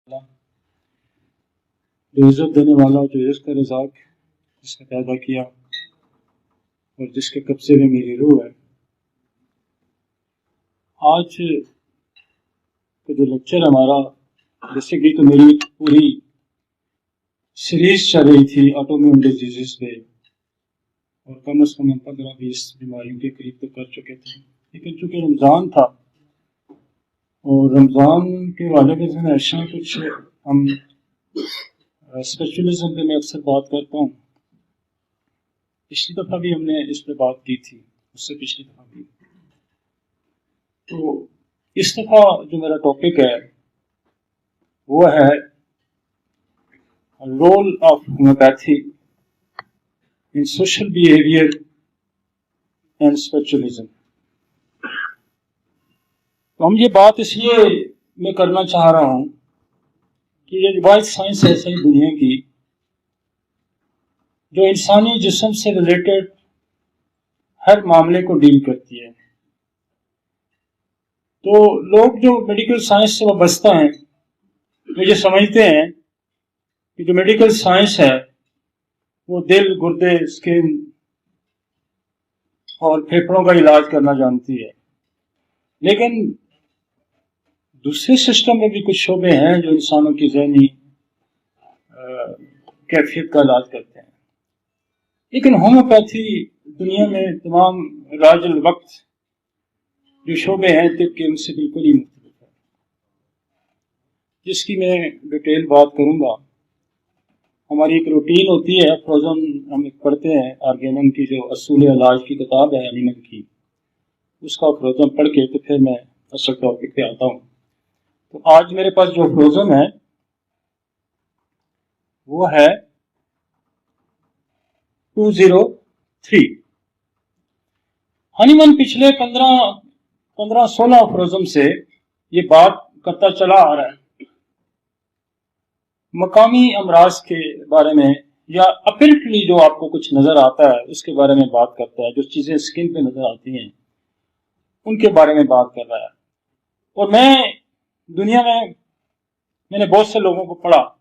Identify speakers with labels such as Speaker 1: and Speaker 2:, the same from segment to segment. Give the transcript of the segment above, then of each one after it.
Speaker 1: जो इज्जत देने वाला, जो रिज़्क़ का रज़ाक, जिसने पैदा किया और जिसके कब्ज़े में मेरी रूह है। आज का जो लेक्चर हमारा, जैसे कि तो मेरी पूरी सीरीज चल रही थी ऑटोइम्यून डिजीज़ पे, और कम से कम 15-20 बीमारियों के करीब तो कर चुके थे। लेकिन चूँकि रमज़ान था और रमज़ान के वाले से ऐसा कुछ हम स्पिरिचुअलिज्म पे मैं अक्सर बात करता हूँ। पिछली दफ़ा भी हमने इस पे बात की थी, उससे पिछली दफ़ा भी। तो इस दफ़ा जो मेरा टॉपिक है वो है role of homeopathy in social behaviour and spiritualism. तो हम ये बात इसलिए मैं करना चाह रहा हूँ कि ये रिवाइज साइंस है सही दुनिया की, जो इंसानी जिस्म से रिलेटेड हर मामले को डील करती है। तो लोग जो मेडिकल साइंस से वाबस्ता हैं वो ये समझते हैं कि जो मेडिकल साइंस है वो दिल, गुर्दे, स्किन और फेफड़ों का इलाज करना जानती है। लेकिन दूसरे सिस्टम में भी कुछ शोबे हैं जो इंसानों की ज़हनी कैफियत का इलाज करते हैं। लेकिन होम्योपैथी दुनिया में तमाम राजुल वक्त जो शोबे हैं तिब के उनसे बिल्कुल ही मुख्तलिफ है, जिसकी मैं डिटेल बात करूंगा। हमारी एक रूटीन होती है, फ्रोजन हम एक पढ़ते हैं आर्गेनम की, जो असूल इलाज की किताब है हनीमन की, उसका फ्रोजन पढ़ के तो फिर मैं असल टॉपिक पे आता हूँ। तो आज मेरे पास जो फ्रोजन है वो है 203। हनीमन पिछले 15-16 फ्रोजन से ये बात करता चला आ रहा है मकामी अमराज के बारे में, या अपीरेंटली जो आपको कुछ नजर आता है उसके बारे में बात करता है। जो चीजें स्किन पे नजर आती हैं उनके बारे में बात कर रहा है। और मैं दुनिया में मैंने बहुत से लोगों को पढ़ा,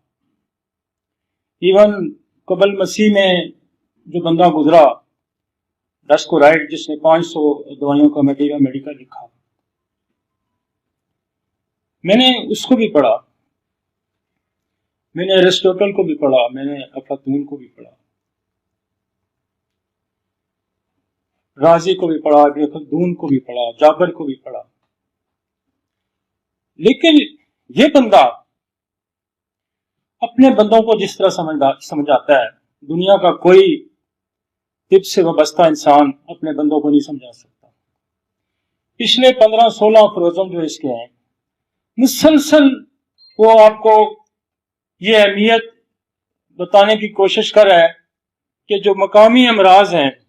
Speaker 1: इवन कबल मसीह में जो बंदा गुजरा डस्को राइट, जिसने 500 दवाइयों का मेडिकल लिखा, मैंने उसको भी पढ़ा। मैंने एरिस्टोटल को भी पढ़ा, मैंने अफलातून को भी पढ़ा, राजी को भी पढ़ा, इब्न खल्दून को भी पढ़ा, जाबर को भी पढ़ा। लेकिन ये बंदा अपने बंदों को जिस तरह समझाता है, दुनिया का कोई तिब से वाबस्ता इंसान अपने बंदों को नहीं समझा सकता। पिछले 15-16 फ्रोजन जो इसके हैं, मुसलसल वो आपको ये अहमियत बताने की कोशिश कर रहा है कि जो मकामी अमराज हैं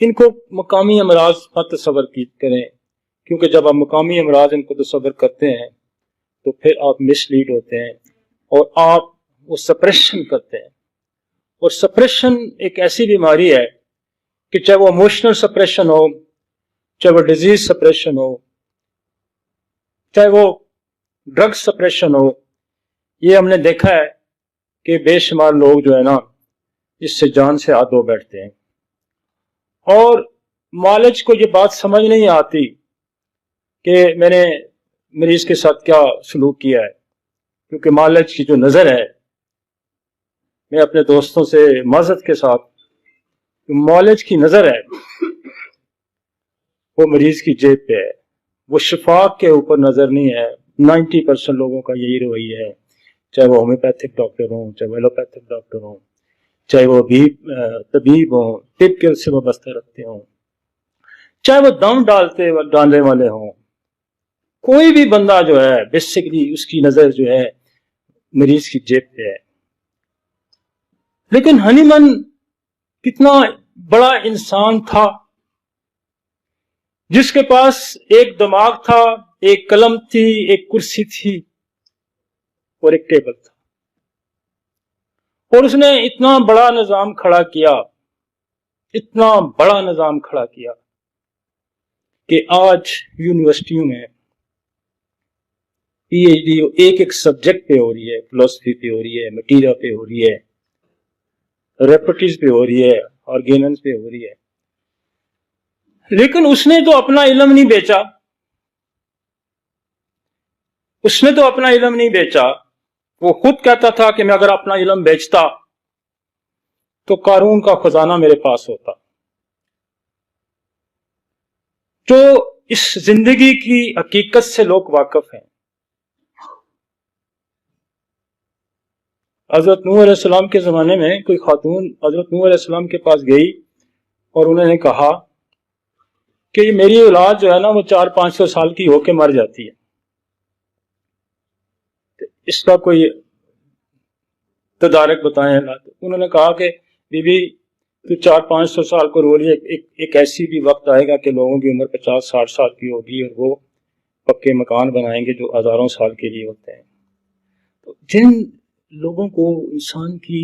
Speaker 1: इनको मकामी अमराज मत तस्वर करें, क्योंकि जब आप मकामी अमराज इनको तस्वर करते हैं तो फिर आप मिसलीड होते हैं और आप वो सप्रेशन करते हैं। और सप्रेशन एक ऐसी बीमारी है कि चाहे वो इमोशनल सप्रेशन हो, चाहे वो डिजीज सप्रेशन हो, चाहे वो ड्रग सप्रेशन हो, ये हमने देखा है कि बेशुमार लोग जो है ना इससे जान से हाथ धो बैठते हैं। और मालिज को ये बात समझ नहीं आती कि मैंने मरीज के साथ क्या सलूक किया है, क्योंकि मालिज की जो नजर है, मैं अपने दोस्तों से माजरत के साथ, मालिज की नजर है वो मरीज की जेब पे है, वो शिफा के ऊपर नजर नहीं है। 90% लोगों का यही रवैया है, चाहे वो होम्योपैथिक डॉक्टर हों, चाहे वो एलोपैथिक डॉक्टर हों, चाहे वो भी तबीब हों, तिब के उससे वाबस्ता रखते हों, चाहे वो दम डालने वाले हों, कोई भी बंदा जो है बेसिकली उसकी नजर जो है मरीज की जेब पे है। लेकिन हनीमन कितना बड़ा इंसान था, जिसके पास एक दिमाग था, एक कलम थी, एक कुर्सी थी और एक टेबल था। और उसने इतना बड़ा निजाम खड़ा किया, इतना बड़ा निजाम खड़ा किया कि आज यूनिवर्सिटियों में PhD ایک ایک سبجیکٹ پہ ہو رہی ہے، فلسفی پہ ہو رہی ہے، مٹیریا پہ ہو رہی ہے، ریپرٹیز پہ ہو رہی ہے، آرگیننس پہ ہو رہی ہے، لیکن اس نے تو اپنا علم نہیں بیچا، اس نے تو اپنا علم نہیں بیچا. وہ خود کہتا تھا کہ میں اگر اپنا علم بیچتا تو قارون کا خزانہ میرے پاس ہوتا. جو اس زندگی کی حقیقت سے لوگ واقف ہیں. حضرت نوح علیہ السلام کے زمانے میں کوئی خاتون حضرت نوح علیہ السلام کے پاس گئی اور انہوں نے کہا کہ یہ میری اولاد جو ہے نا وہ 400-500 سال کی ہو کے مر جاتی ہے، اس کا کوئی تدارک بتائیں. انہوں نے کہا کہ بی بی تو 400-500 سال کو رو لیے، ایک ایسی بھی وقت آئے گا کہ لوگوں کی عمر 50-60 سال کی ہوگی اور وہ پکے مکان بنائیں گے جو ہزاروں سال کے لیے ہوتے ہیں. تو جن لوگوں کو انسان کی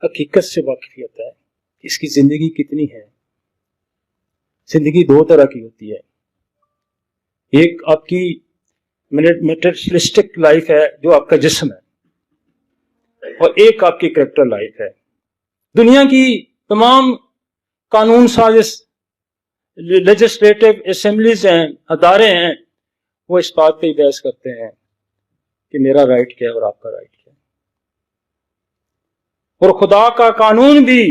Speaker 1: حقیقت سے واقفیت ہے کہ اس کی زندگی کتنی ہے. زندگی دو طرح کی ہوتی ہے، ایک آپ کی میٹرسلسٹک لائف ہے جو آپ کا جسم ہے، اور ایک آپ کی کریکٹر لائف ہے. دنیا کی تمام قانون ساز لیجسلیٹو اسمبلیز ہیں، ادارے ہیں، وہ اس بات پہ ہی بحث کرتے ہیں کہ میرا رائٹ کیا ہے اور آپ کا رائٹ کیا ہے. اور خدا کا قانون بھی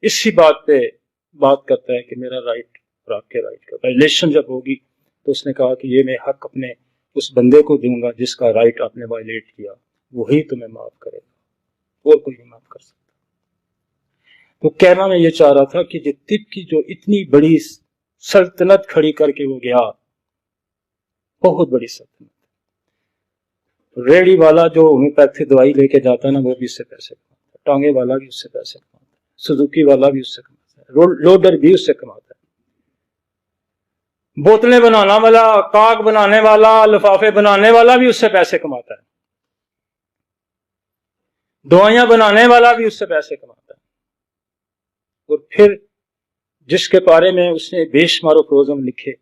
Speaker 1: اسی بات پہ بات کرتا ہے کہ میرا رائٹ اور آپ کے رائٹ کا. وائلیشن جب ہوگی تو اس نے کہا کہ یہ میں حق اپنے اس بندے کو دوں گا جس کا رائٹ آپ نے وائلیٹ کیا، وہی تمہیں معاف کرے گا، اور کوئی نہیں معاف کر سکتا. تو کہنا میں یہ چاہ رہا تھا کہ یہ طب کی جو اتنی بڑی سلطنت کھڑی کر کے وہ گیا، بہت بڑی سلطنت. ریڑھی والا جو ہومیوپیتھی دوائی لے کے جاتا ہے نا، وہ بھی اس سے پیسے کماتا ہے، ٹانگے والا بھی اس سے پیسے کماتا ہے، سوزوکی والا بھی اس سے کماتا ہے، لوڈر بھی اس سے کماتا ہے، بوتلیں بنانا والا، کاغ بنانے والا، لفافے بنانے والا بھی اس سے پیسے کماتا ہے، دوائیاں بنانے والا بھی اس سے پیسے کماتا ہے. اور پھر جس کے بارے میں اس نے بے شمار افروزم لکھے،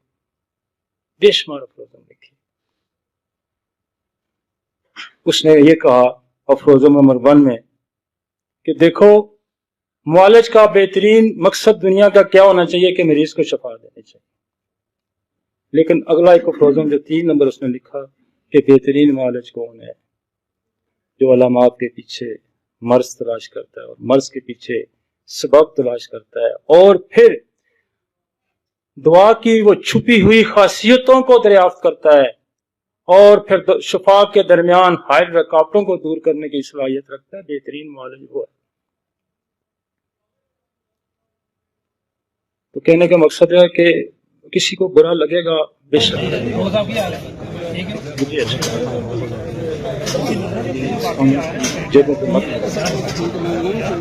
Speaker 1: بے شمار افروزم لکھے، اس نے یہ کہا افروزم نمبر 1 میں کہ دیکھو معالج کا بہترین مقصد دنیا کا کیا ہونا چاہیے کہ مریض کو شفا دینی چاہیے. لیکن اگلا ایک افروزم جو 3 نمبر اس نے لکھا کہ بہترین معالج کون ہے؟ جو علامات کے پیچھے مرض تلاش کرتا ہے اور مرض کے پیچھے سبب تلاش کرتا ہے، اور پھر دعا کی وہ چھپی ہوئی خاصیتوں کو دریافت کرتا ہے، اور پھر شفا کے درمیان حائل رکاوٹوں کو دور کرنے کی صلاحیت رکھتا ہے. بہترین معالج وہ ہے. تو کہنے کا مقصد ہے کہ کسی کو برا لگے گا، بے شک مجھے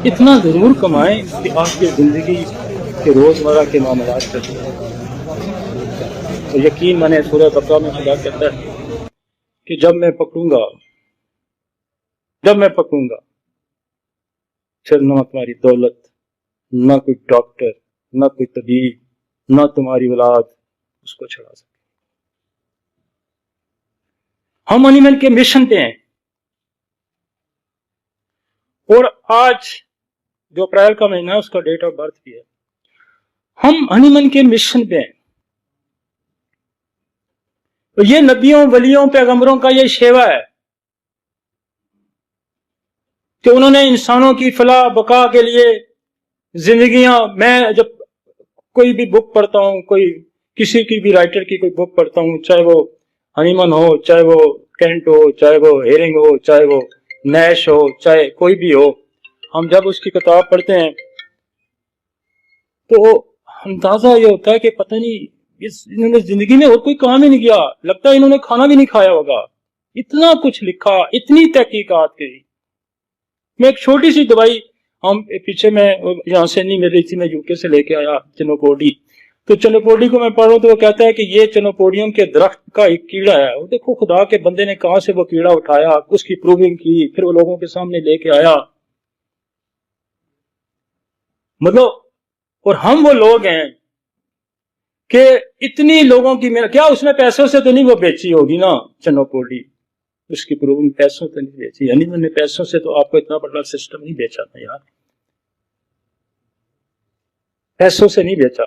Speaker 1: اتنا ضرور کمائیں کہ آپ کی زندگی کے روزمرہ کے معاملات کرتے ہیں. تو یقین مانے سورہ بقرہ میں خدا کہتا ہے کہ جب میں پکڑوں گا پھر نہ تمہاری دولت، نہ کوئی ڈاکٹر، نہ کوئی طبیب، نہ تمہاری اولاد اس کو چھڑا سکے. ہم انیمل کے مشن پہ ہیں، اور آج جو اپریل کا مہینہ ہے اس کا ڈیٹ آف برتھ بھی ہے. ہم انیمل کے مشن پہ ہیں. تو یہ نبیوں، ولیوں، پیغمبروں کا یہ شیوا ہے کہ انہوں نے انسانوں کی فلاح بقا کے لیے زندگیاں. میں جب کوئی بھی بک پڑھتا ہوں، کوئی کسی کی بھی رائٹر کی کوئی بک پڑھتا ہوں، چاہے وہ ہنیمن ہو، چاہے وہ کینٹ ہو، چاہے وہ ہیرنگ ہو، چاہے وہ نیش ہو، چاہے کوئی بھی ہو، ہم جب اس کی کتاب پڑھتے ہیں تو اندازہ یہ ہوتا ہے کہ پتہ نہیں انہوں نے زندگی میں اور کوئی کام ہی نہیں کیا، لگتا ہے انہوں نے کھانا بھی نہیں کھایا ہوگا. اتنا کچھ لکھا، اتنی تحقیقات کی. میں ایک چھوٹی سی دوائی ہم پیچھے میں یہاں سے نہیں مل رہی تھی، میں یو کے سے لے کے آیا چنوپوڈی. تو چنوپوڈی کو میں پڑھ رہا ہوں تو وہ کہتا ہے کہ یہ چنوپوڈیم کے درخت کا ایک کیڑا ہے. اور دیکھو خدا کے بندے نے کہاں سے وہ کیڑا اٹھایا، اس کی پروونگ کی، پھر وہ لوگوں کے سامنے لے کے آیا. مطلب اور ہم وہ لوگ ہیں کہ اتنی لوگوں کی کیا اس نے پیسوں سے تو نہیں وہ بیچی ہوگی نا چنو پولی، اس کی پروون پیسوں تو نہیں بیچی، یعنی میں نے پیسوں سے تو آپ کو اتنا بڑا سسٹم نہیں بیچا تھا یار، پیسوں سے نہیں بیچا.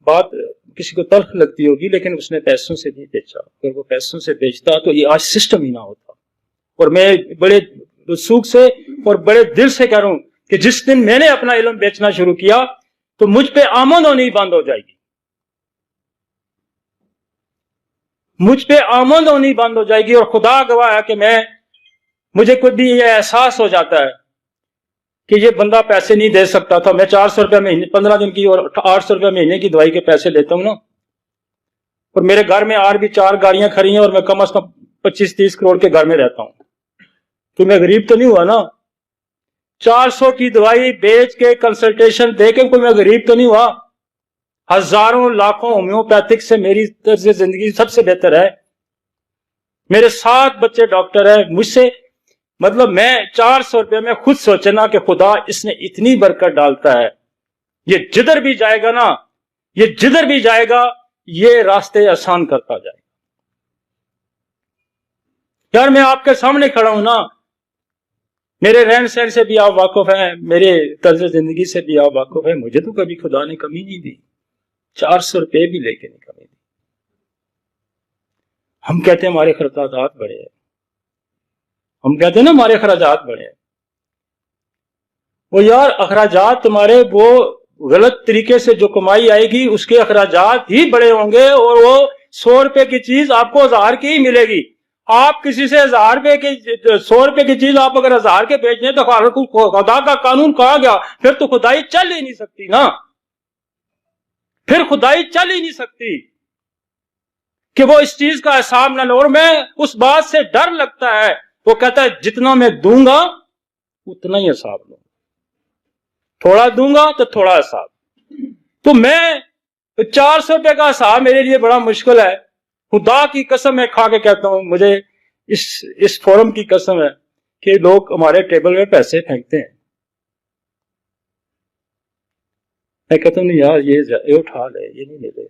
Speaker 1: بات کسی کو تلخ لگتی ہوگی لیکن اس نے پیسوں سے نہیں بیچا. اگر وہ پیسوں سے بیچتا تو یہ آج سسٹم ہی نہ ہوتا. اور میں بڑے رسوخ سے اور بڑے دل سے کہہ رہا ہوں کہ جس دن میں نے اپنا علم بیچنا شروع کیا تو مجھ پہ آمد ہونی بند ہو جائے گی، مجھ پہ آمد ہونی بند ہو جائے گی. اور خدا گواہ ہے کہ مجھے کوئی بھی یہ احساس ہو جاتا ہے کہ یہ بندہ پیسے نہیں دے سکتا تھا. میں 400 روپے مہینے 15 دن کی اور 800 روپے مہینے کی دوائی کے پیسے لیتا ہوں نا، اور میرے گھر میں اور بھی 4 گاڑیاں کھڑی ہیں اور میں کم از کم 25-30 کروڑ کے گھر میں رہتا ہوں، تو میں غریب تو نہیں ہوا نا. 400 کی دوائی بیچ کے کنسلٹیشن دے کے کوئی میں غریب تو نہیں ہوا. ہزاروں لاکھوں ہومیوپیتھک سے میری طرز زندگی سب سے بہتر ہے. میرے 7 بچے ڈاکٹر ہیں مجھ سے، مطلب میں 400 روپے میں خود سوچنا کہ خدا اس نے اتنی برکت ڈالتا ہے، یہ جدھر بھی جائے گا نا، یہ جدھر بھی جائے گا یہ راستے آسان کرتا جائے گا. یار میں آپ کے سامنے کھڑا ہوں نا، میرے رہن سہن سے بھی آپ واقف ہیں، میرے طرز زندگی سے بھی آپ واقف ہیں. مجھے تو کبھی خدا نے کمی نہیں دی، 400 روپے بھی لے کے نہیں کمی دی. ہم کہتے ہیں ہمارے اخراجات بڑے ہیں، ہم کہتے ہیں نا ہمارے اخراجات بڑے ہیں. وہ یار اخراجات تمہارے وہ غلط طریقے سے جو کمائی آئے گی اس کے اخراجات ہی بڑے ہوں گے، اور وہ 100 روپے کی چیز آپ کو 1000 کی ہی ملے گی. آپ کسی سے 1000 روپے کی 100 روپے کی چیز آپ اگر 1000 کے بیچ دیں تو خدا کا قانون کہا گیا، پھر تو خدائی چل ہی نہیں سکتی نا، پھر خدائی چل ہی نہیں سکتی کہ وہ اس چیز کا حساب نہ لو. اور میں اس بات سے ڈر لگتا ہے، وہ کہتا ہے جتنا میں دوں گا اتنا ہی حساب لوں، تھوڑا دوں گا تو تھوڑا حساب. تو میں 400 روپے کا حساب میرے لیے بڑا مشکل ہے. خدا کی قسم میں کھا کے کہتا ہوں، مجھے اس فورم کی قسم ہے کہ لوگ ہمارے ٹیبل میں پیسے پھینکتے ہیں. میں کہتا ہوں نہیں یار یہ اٹھا لے، یہ نہیں لے لے،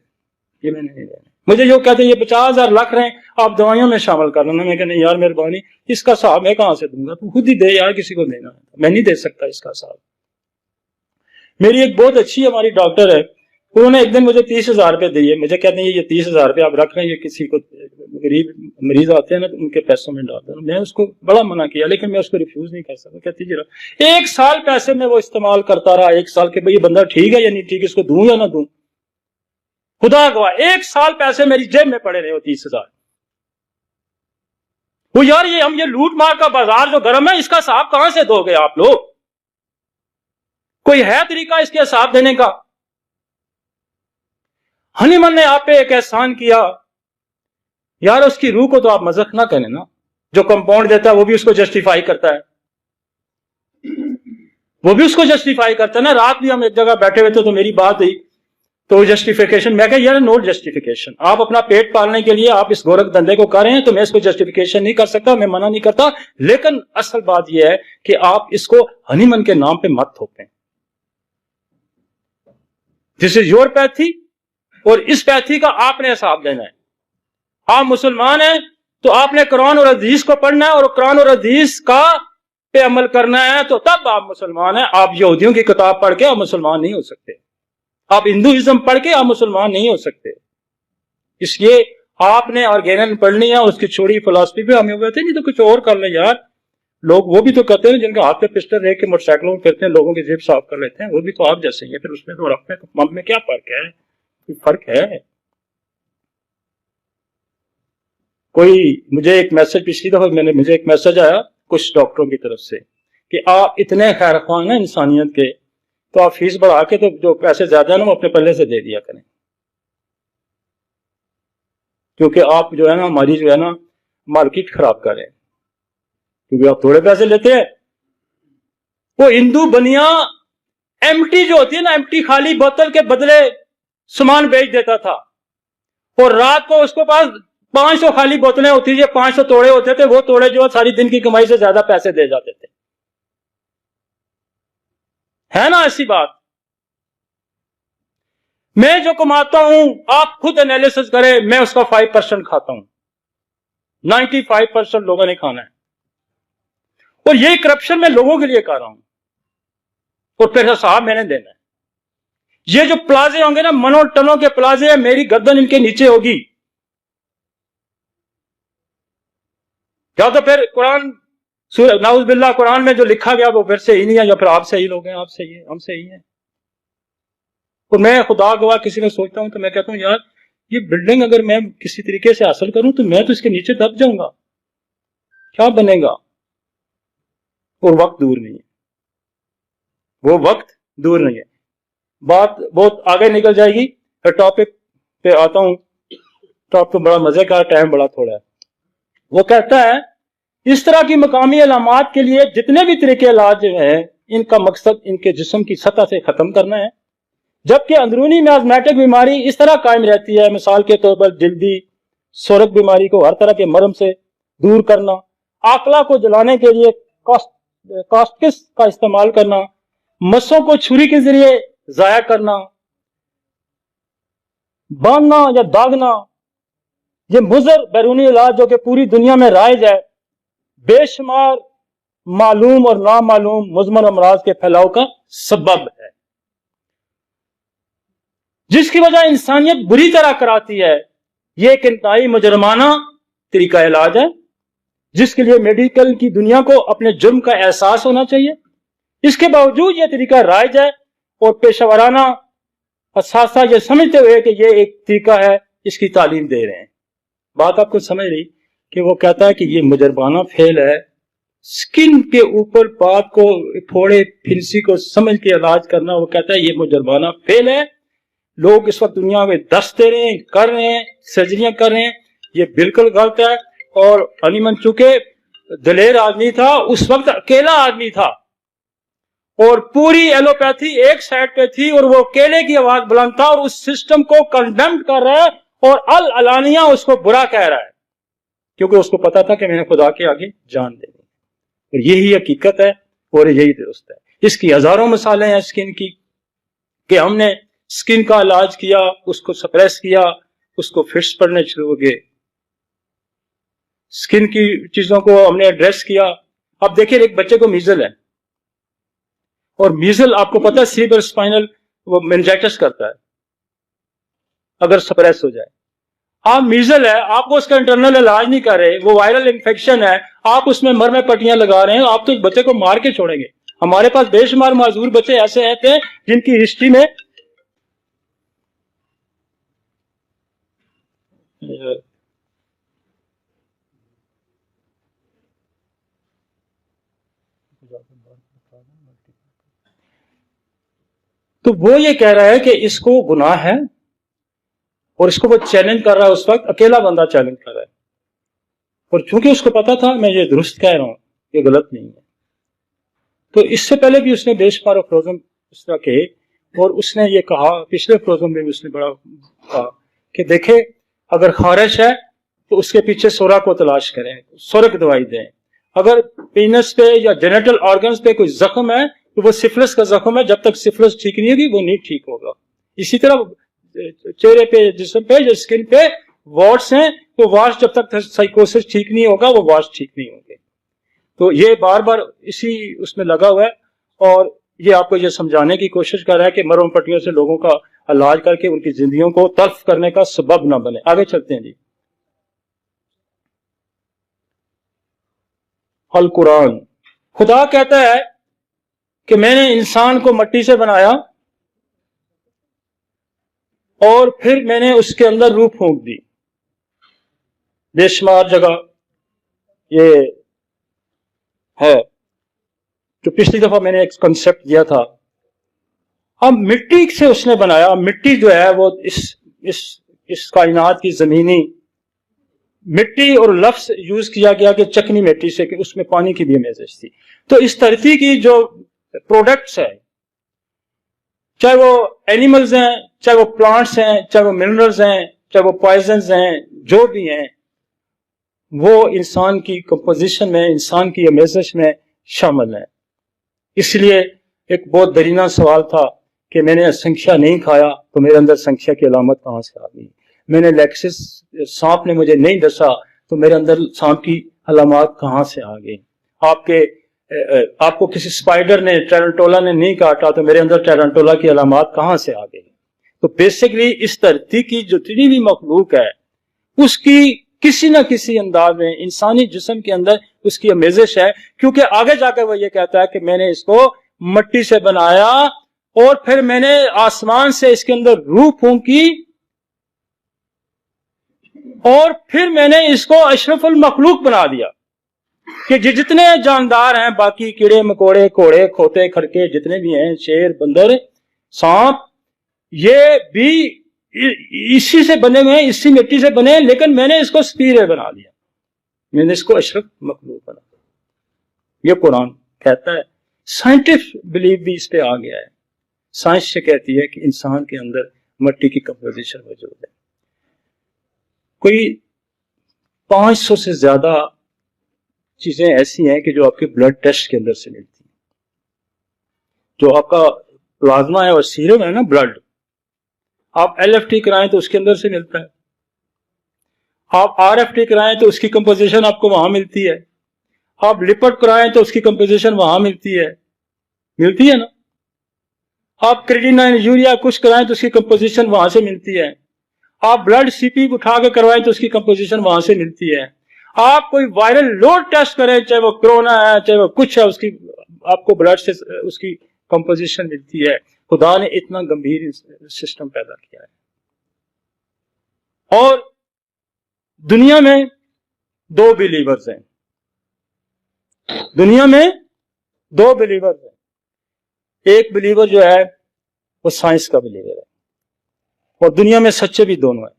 Speaker 1: یہ میں نہیں لینا. مجھے جو کہتے ہیں یہ 50,000 لکھ رہے ہیں آپ دوائیوں میں شامل کر لینا. میں کہ نہیں یار مہربانی، اس کا حساب میں کہاں سے دوں گا، تو خود ہی دے یار، کسی کو دینا ہے، میں نہیں دے سکتا اس کا حساب. میری ایک بہت اچھی ہماری ڈاکٹر ہے، انہوں نے ایک دن مجھے 30,000 روپے دیے. مجھے کہتے ہیں یہ 30,000 روپے آپ رکھ رہے ہیں، یہ کسی کو غریب مریض آتے ہیں نا ان کے پیسوں میں ڈال دیں. میں اس کو بڑا منع کیا لیکن میں اس کو ریفیوز نہیں کر سکتا. کہتی جی 1 سال پیسے میں وہ استعمال کرتا رہا، 1 سال کے بھئی یہ بندہ ٹھیک ہے یا نہیں ٹھیک، اس کو دوں یا نہ دوں. خدا گواہ 1 سال پیسے میری جیب میں پڑے رہے ہو 30,000. وہ یار یہ لوٹ مار کا بازار جو گرم ہے، اس کا حساب کہاں سے دو گے آپ لوگ؟ کوئی ہے طریقہ اس کے حساب دینے کا؟ ہنیمن نے آپ پہ ایک احسان کیا یار، اس کی روح کو تو آپ مذاق نہ کریں نا. جو کمپاؤنڈ دیتا ہے وہ بھی اس کو جسٹیفائی کرتا ہے، وہ بھی اس کو جسٹیفائی کرتا ہے نا. رات بھی ہم ایک جگہ بیٹھے ہوئے تھے تو میری بات ہوئی تو جسٹیفیکیشن، میں کہا یار نو جسٹیفیکیشن، آپ اپنا پیٹ پالنے کے لیے آپ اس گورکھ دھندے کو کر رہے ہیں تو میں اس کو جسٹیفیکیشن نہیں کر سکتا، میں منع نہیں کرتا. لیکن اصل بات یہ ہے کہ آپ اس کو ہنیمن کے نام پہ مت تھوپیں. دس از یور پیتھی، اور اس پیتھی کا آپ نے حساب دینا ہے. آپ مسلمان ہیں تو آپ نے قرآن اور حدیث کو پڑھنا ہے اور قرآن اور حدیث کا پہ عمل کرنا ہے، تو تب آپ مسلمان ہیں. آپ یہودیوں کی کتاب پڑھ کے آپ مسلمان نہیں ہو سکتے، آپ ہندوازم پڑھ کے آپ مسلمان نہیں ہو سکتے. اس لیے آپ نے آرگینن پڑھنی ہے، اس کی چھوڑی فلسفی پہ ہمیں ہوئے تھے، نہیں تو کچھ اور کر لیں یار. لوگ وہ بھی تو کرتے ہیں جن کے ہاتھ پہ پسٹل رہ کے موٹر سائیکلوں میں پھرتے ہیں، لوگوں کی جیب صاف کر لیتے ہیں، وہ بھی تو آپ جیسے ہی ہیں. پھر اس میں تو رب میں کیا فرق ہے؟ کوئی فرق ہے؟ کوئی مجھے ایک میسج پچھلی دفعہ مجھے ایک میسج آیا کچھ ڈاکٹروں کی طرف سے کہ آپ اتنے خیر خواہ ہیں انسانیت کے، تو آپ فیس بڑھا کے تو جو پیسے زیادہ ہیں نا وہ اپنے پلے سے دے دیا کریں، کیونکہ آپ جو ہے نا ہماری جو ہے نا مارکیٹ خراب کر رہے ہیں، کیونکہ آپ تھوڑے پیسے لیتے ہیں. وہ ہندو بنیا ایمٹی جو ہوتی ہے نا، ایمٹی خالی بوتل کے بدلے سامان بیچ دیتا تھا، اور رات کو اس کو پاس 500 خالی بوتلیں ہوتی تھی، 500 توڑے ہوتے تھے، وہ توڑے جو ساری دن کی کمائی سے زیادہ پیسے دے جاتے تھے. ہے نا ایسی بات؟ میں جو کماتا ہوں آپ خود انالیسس کریں، میں اس کا 5% کھاتا ہوں، 95% لوگوں نے کھانا ہے، اور یہ کرپشن میں لوگوں کے لیے کر رہا ہوں، اور پھر حساب میں نے دینا ہے۔ یہ جو پلازے ہوں گے نا، منو ٹنوں کے پلازے، میری گردن ان کے نیچے ہوگی، یا تو پھر قرآن نعوذ باللہ قرآن میں جو لکھا گیا وہ پھر صحیح نہیں ہے، یا پھر آپ صحیح لوگ ہیں، آپ صحیح ہیں، ہم صحیح ہیں۔ اور میں خدا گواہ کسی میں سوچتا ہوں تو میں کہتا ہوں یار یہ بلڈنگ اگر میں کسی طریقے سے حاصل کروں تو میں تو اس کے نیچے دب جاؤں گا، کیا بنے گا؟ اور وقت دور نہیں ہے، وہ وقت دور نہیں ہے۔ بات بہت آگے نکل جائے گی، پھر ٹاپک پہ آتا ہوں۔ ٹاپک بڑا مزے کا، ٹائم بڑا تھوڑا ہے۔ وہ کہتا ہے اس طرح کی مقامی علامات کے لیے جتنے بھی طریقے علاج ہیں، ان کا مقصد ان کے جسم کی سطح سے ختم کرنا ہے، جبکہ اندرونی میازمیٹک بیماری اس طرح قائم رہتی ہے۔ مثال کے طور پر جلدی سورک بیماری کو ہر طرح کے مرم سے دور کرنا، آکلا کو جلانے کے لیے کاسٹکس کا استعمال کرنا، مسوں کو چھری کے ذریعے ضائع کرنا، باندھنا یا داغنا، یہ مضر بیرونی علاج جو کہ پوری دنیا میں رائج ہے، بے شمار معلوم اور نامعلوم مزمن امراض کے پھیلاؤ کا سبب ہے، جس کی وجہ انسانیت بری طرح کراتی ہے۔ یہ ایک انتہائی مجرمانہ طریقہ علاج ہے، جس کے لیے میڈیکل کی دنیا کو اپنے جرم کا احساس ہونا چاہیے۔ اس کے باوجود یہ طریقہ رائج ہے، اور پیشہ ورانہ اساتذہ یہ سمجھتے ہوئے کہ یہ ایک طریقہ ہے، اس کی تعلیم دے رہے ہیں۔ بات آپ کو سمجھ رہی کہ وہ کہتا ہے کہ یہ مجرمانہ فعل ہے، سکن کے اوپر بات کو پھوڑے پھنسی کو سمجھ کے علاج کرنا، وہ کہتا ہے یہ مجرمانہ فعل ہے۔ لوگ اس وقت دنیا میں دست دے رہے ہیں، کر رہے ہیں، سرجریاں کر رہے ہیں، یہ بالکل غلط ہے۔ اور ہنیمن چونکہ دلیر آدمی تھا، اس وقت اکیلا آدمی تھا، اور پوری ایلوپیتھی ایک سائڈ پہ تھی، اور وہ اکیلے کی آواز بلند تھا، اور اس سسٹم کو کنڈیمڈ کر رہا ہے، اور العلانیہ اس کو برا کہہ رہا ہے، کیونکہ اس کو پتا تھا کہ میں نے خدا کے آگے جان دینی، اور یہی حقیقت ہے اور یہی درست ہے۔ اس کی ہزاروں مثالیں ہیں سکن کی، کہ ہم نے سکن کا علاج کیا، اس کو سپریس کیا، اس کو فٹس پڑنے شروع ہو گئے، سکن کی چیزوں کو ہم نے ایڈریس کیا۔ اب دیکھیں ایک بچے کو میزل ہے، اور میزل آپ کو پتا ہے سیریبرل اسپائنل وہ مینجائٹس کرتا ہے اگر سپریس ہو جائے۔ آپ میزل ہے، آپ کو اس کا انٹرنل علاج نہیں کر رہے، وہ وائرل انفیکشن ہے، آپ اس میں مرمے پٹیاں لگا رہے ہیں، آپ تو اس بچے کو مار کے چھوڑیں گے۔ ہمارے پاس بے شمار معذور بچے ایسے ہیں جن کی ہسٹری میں تو وہ یہ کہہ رہا ہے کہ اس کو گناہ ہے، اور اس کو وہ چیلنج کر رہا ہے، اس وقت اکیلا بندہ چیلنج کر رہا ہے، اور چونکہ اس کو پتا تھا میں یہ درست کہہ رہا ہوں، یہ غلط نہیں ہے، تو اس سے پہلے بھی اس نے بے شمار افروزم اس طرح کہے، اور اس نے یہ کہا پچھلے افروزم میں بھی اس نے بڑا کہا کہ دیکھیں اگر خارش ہے تو اس کے پیچھے سورا کو تلاش کریں، سورک دوائی دیں۔ اگر پینس پہ یا جینیٹل آرگنز پہ کوئی زخم ہے تو وہ سفلس کا زخم ہے، جب تک سفلس ٹھیک نہیں ہوگی وہ نہیں ٹھیک ہوگا۔ اسی طرح چہرے پہ، جسم پہ یا اسکن پہ وارٹس ہیں، تو وارٹس جب تک سائیکوسس ٹھیک نہیں ہوگا وہ وارٹس ٹھیک نہیں ہوں گے۔ تو یہ بار بار اسی اس میں لگا ہوا ہے، اور یہ آپ کو یہ سمجھانے کی کوشش کر رہا ہے کہ مرہم پٹیوں سے لوگوں کا علاج کر کے ان کی زندگیوں کو تلف کرنے کا سبب نہ بنے۔ آگے چلتے ہیں جی۔ القرآن، خدا کہتا ہے کہ میں نے انسان کو مٹی سے بنایا اور پھر میں نے اس کے اندر روح پھونک دی۔ بے شمار جگہ یہ ہے، جو پچھلی دفعہ میں نے ایک کنسپٹ دیا تھا۔ اب مٹی سے اس نے بنایا، مٹی جو ہے وہ اس کائنات کی زمینی مٹی، اور لفظ یوز کیا گیا کہ چکنی مٹی سے، کہ اس میں پانی کی بھی امیزش تھی۔ تو اس دھرتی کی جو پروڈکٹس ہیں، چاہے وہ اینیملز ہیں، چاہے وہ پلانٹس ہیں، چاہے وہ منرلز ہیں، چاہے وہ پوائزنز ہیں، جو بھی ہیں وہ انسان کی کمپوزیشن میں، انسان کی امیزش میں شامل ہیں۔ اس لیے ایک بہت درینہ سوال تھا کہ میں نے संख्या नहीं खाया तो मेरे अंदर संख्या की अलामत कहाँ से आ गई, मैंने लेक्सिस सांप ने मुझे नहीं डसा तो मेरे अंदर सांप की अलामत कहाँ से आ गई, आपको किसी स्पाइडर ने टेरेंटोला ने नहीं काटा तो मेरे अंदर टेरेंटोला की अलामत कहाँ से आ गई। तो बेसिकली इस धरती की जितनी भी मखलूक है उसकी किसी न किसी अंदाज में इंसानी जिस्म के अंदर उसकी अमेजिश है, क्योंकि आगे जाकर वो ये कहता है कि मैंने इसको मट्टी से बनाया और फिर मैंने आसमान से इसके अंदर रूह फूंकी और फिर मैंने इसको अशरफुल मखलूक बना दिया कि जितने जानदार हैं, बाकी कीड़े मकोड़े घोड़े खोते खड़के जितने भी हैं, शेर बंदर सांप, ये भी इसी से बने हुए हैं, इसी मिट्टी से बने हैं, लेकिन मैंने इसको सुपीरियर बना दिया, मैंने इसको अशरफ मखलूक बना दिया। ये कुरान कहता है। साइंटिफिक बिलीव भी इस पे आ गया है। साइंस से कहती है कि इंसान के अंदर मट्टी की कंपोजिशन मौजूद है। कोई 500 से ज्यादा चीजें ऐसी हैं कि जो आपके ब्लड टेस्ट के अंदर से मिलती हैं। जो आपका प्लाज्मा है और सीरम है ना, ब्लड, आप LFT कराएं तो उसके अंदर से मिलता है, आप RFT कराएं तो उसकी कंपोजिशन आपको वहां मिलती है, आप लिपिड कराएं तो उसकी कंपोजिशन वहां मिलती है ना, आप क्रेटिनाइन यूरिया कुछ कराएं तो उसकी कंपोजिशन वहां से मिलती है, आप ब्लड CP उठा के करवाएं तो उसकी कंपोजिशन वहां से मिलती है, आप कोई वायरल लोड टेस्ट करें, चाहे वो कोरोना है चाहे वो कुछ है, उसकी आपको ब्लड से उसकी कंपोजिशन मिलती है। खुदा ने इतना गंभीर सिस्टम पैदा किया है। और दुनिया में 2 बिलीवर्स हैं, दुनिया में 2 बिलीवर्स हैं। एक बिलीवर जो है वो साइंस का बिलीवर है, और दुनिया में सच्चे भी दोनों हैं।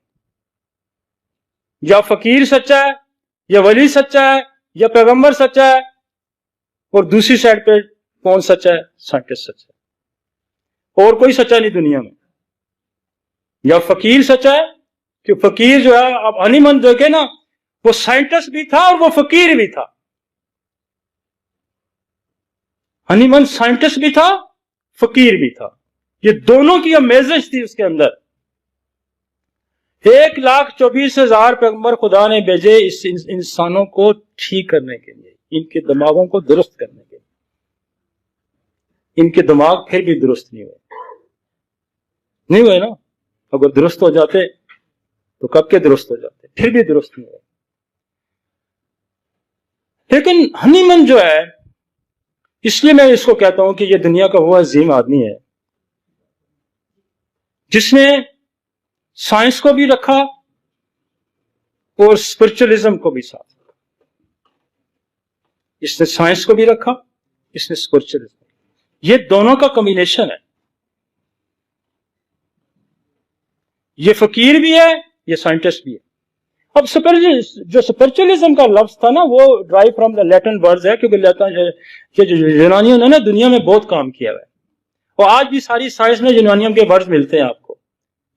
Speaker 1: या फकीर सच्चा है, या वली सच्चा है, या पैगंबर सच्चा है, और दूसरी साइड पे कौन सच्चा है? साइंटिस्ट सच्चा है। और कोई सच्चा नहीं दुनिया में। या फकीर सच्चा है, कि फकीर जो है, आप हनीमन देखे ना, वो साइंटिस्ट भी था और वो फकीर भी था। हनीमन साइंटिस्ट भी था, फकीर भी था। ये दोनों की अमेजिश थी उसके अंदर। 1,24,000 पैगंबर खुदा ने भेजे इस इंसानों को ठीक करने के लिए, इनके दिमागों को दुरुस्त करने के लिए। इनके दिमाग फिर भी दुरुस्त नहीं हुए ना। अगर दुरुस्त हो जाते तो कब के दुरुस्त हो जाते, फिर भी दुरुस्त नहीं हुए। लेकिन हनीमन जो है, इसलिए मैं इसको कहता हूं कि ये दुनिया का वो अजीम आदमी है जिसने साइंस को भी रखा और स्पिरिचुअलिज्म को भी साथ रखा। इसने साइंस को भी रखा, इसने स्पिरिचुअलिज्म, ये दोनों का कॉम्बिनेशन है। ये फकीर भी है, ये साइंटिस्ट भी है। अब जो स्पिरिचुअलिज्म का लफ्ज था ना, वो drive from the Latin words है, क्योंकि यूनानियों ने ना दुनिया में बहुत काम किया है, और आज भी सारी साइंस में यूनानियम के वर्ड्स मिलते हैं आपको।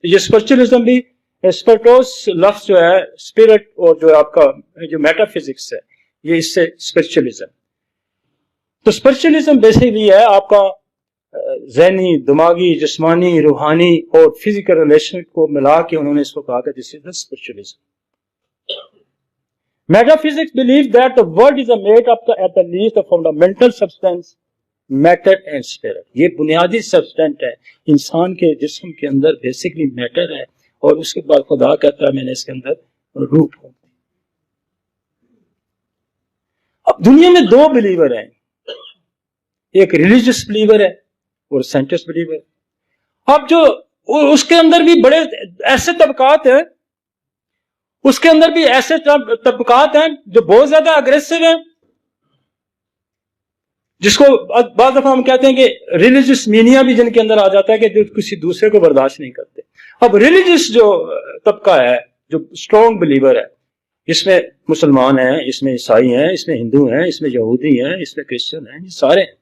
Speaker 1: ये स्पिरिचुअलिज्म भी, स्पिरिटोस लफ्ज जो है, स्पिरिट, और जो आपका जो मेटाफिजिक्स है, ये इससे स्पिरिचुअलिज्म। तो स्पिरिचुअलिज्म बेसिकली है आपका ज़हनी, दिमागी, जिस्मानी, रूहानी और फिजिकल रिलेशन को मिला के उन्होंने इसको कहा कि this is the spiritualism. Metaphysics believe that the world is made up at the least of fundamental substance, matter and spirit. ये बुनियादी सब्सटेंट है इंसान के जिस्म के अंदर, बेसिकली मैटर है, और उसके बाद खुदा कहता है मैंने इसके अंदर रूह फूंक दी। अब दुनिया में 2 बिलीवर हैं, एक रिलीजियस बिलीवर है और साइंटिस्ट बिलीवर है। अब जो उसके अंदर भी बड़े ऐसे तबकात हैं, उसके अंदर भी ऐसे तबकात हैं जो बहुत ज्यादा अग्रेसिव हैं, जिसको बाद दफा हम कहते हैं कि रिलीजियस मीनिया भी जिनके अंदर आ जाता है कि जो किसी दूसरे को बर्दाश्त नहीं करते। अब रिलीजियस जो तबका है, जो स्ट्रॉन्ग बिलीवर है, इसमें मुसलमान हैं, इसमें ईसाई हैं, इसमें हिंदू हैं, इसमें यहूदी हैं, इसमें क्रिश्चियन हैं, ये सारे हैं,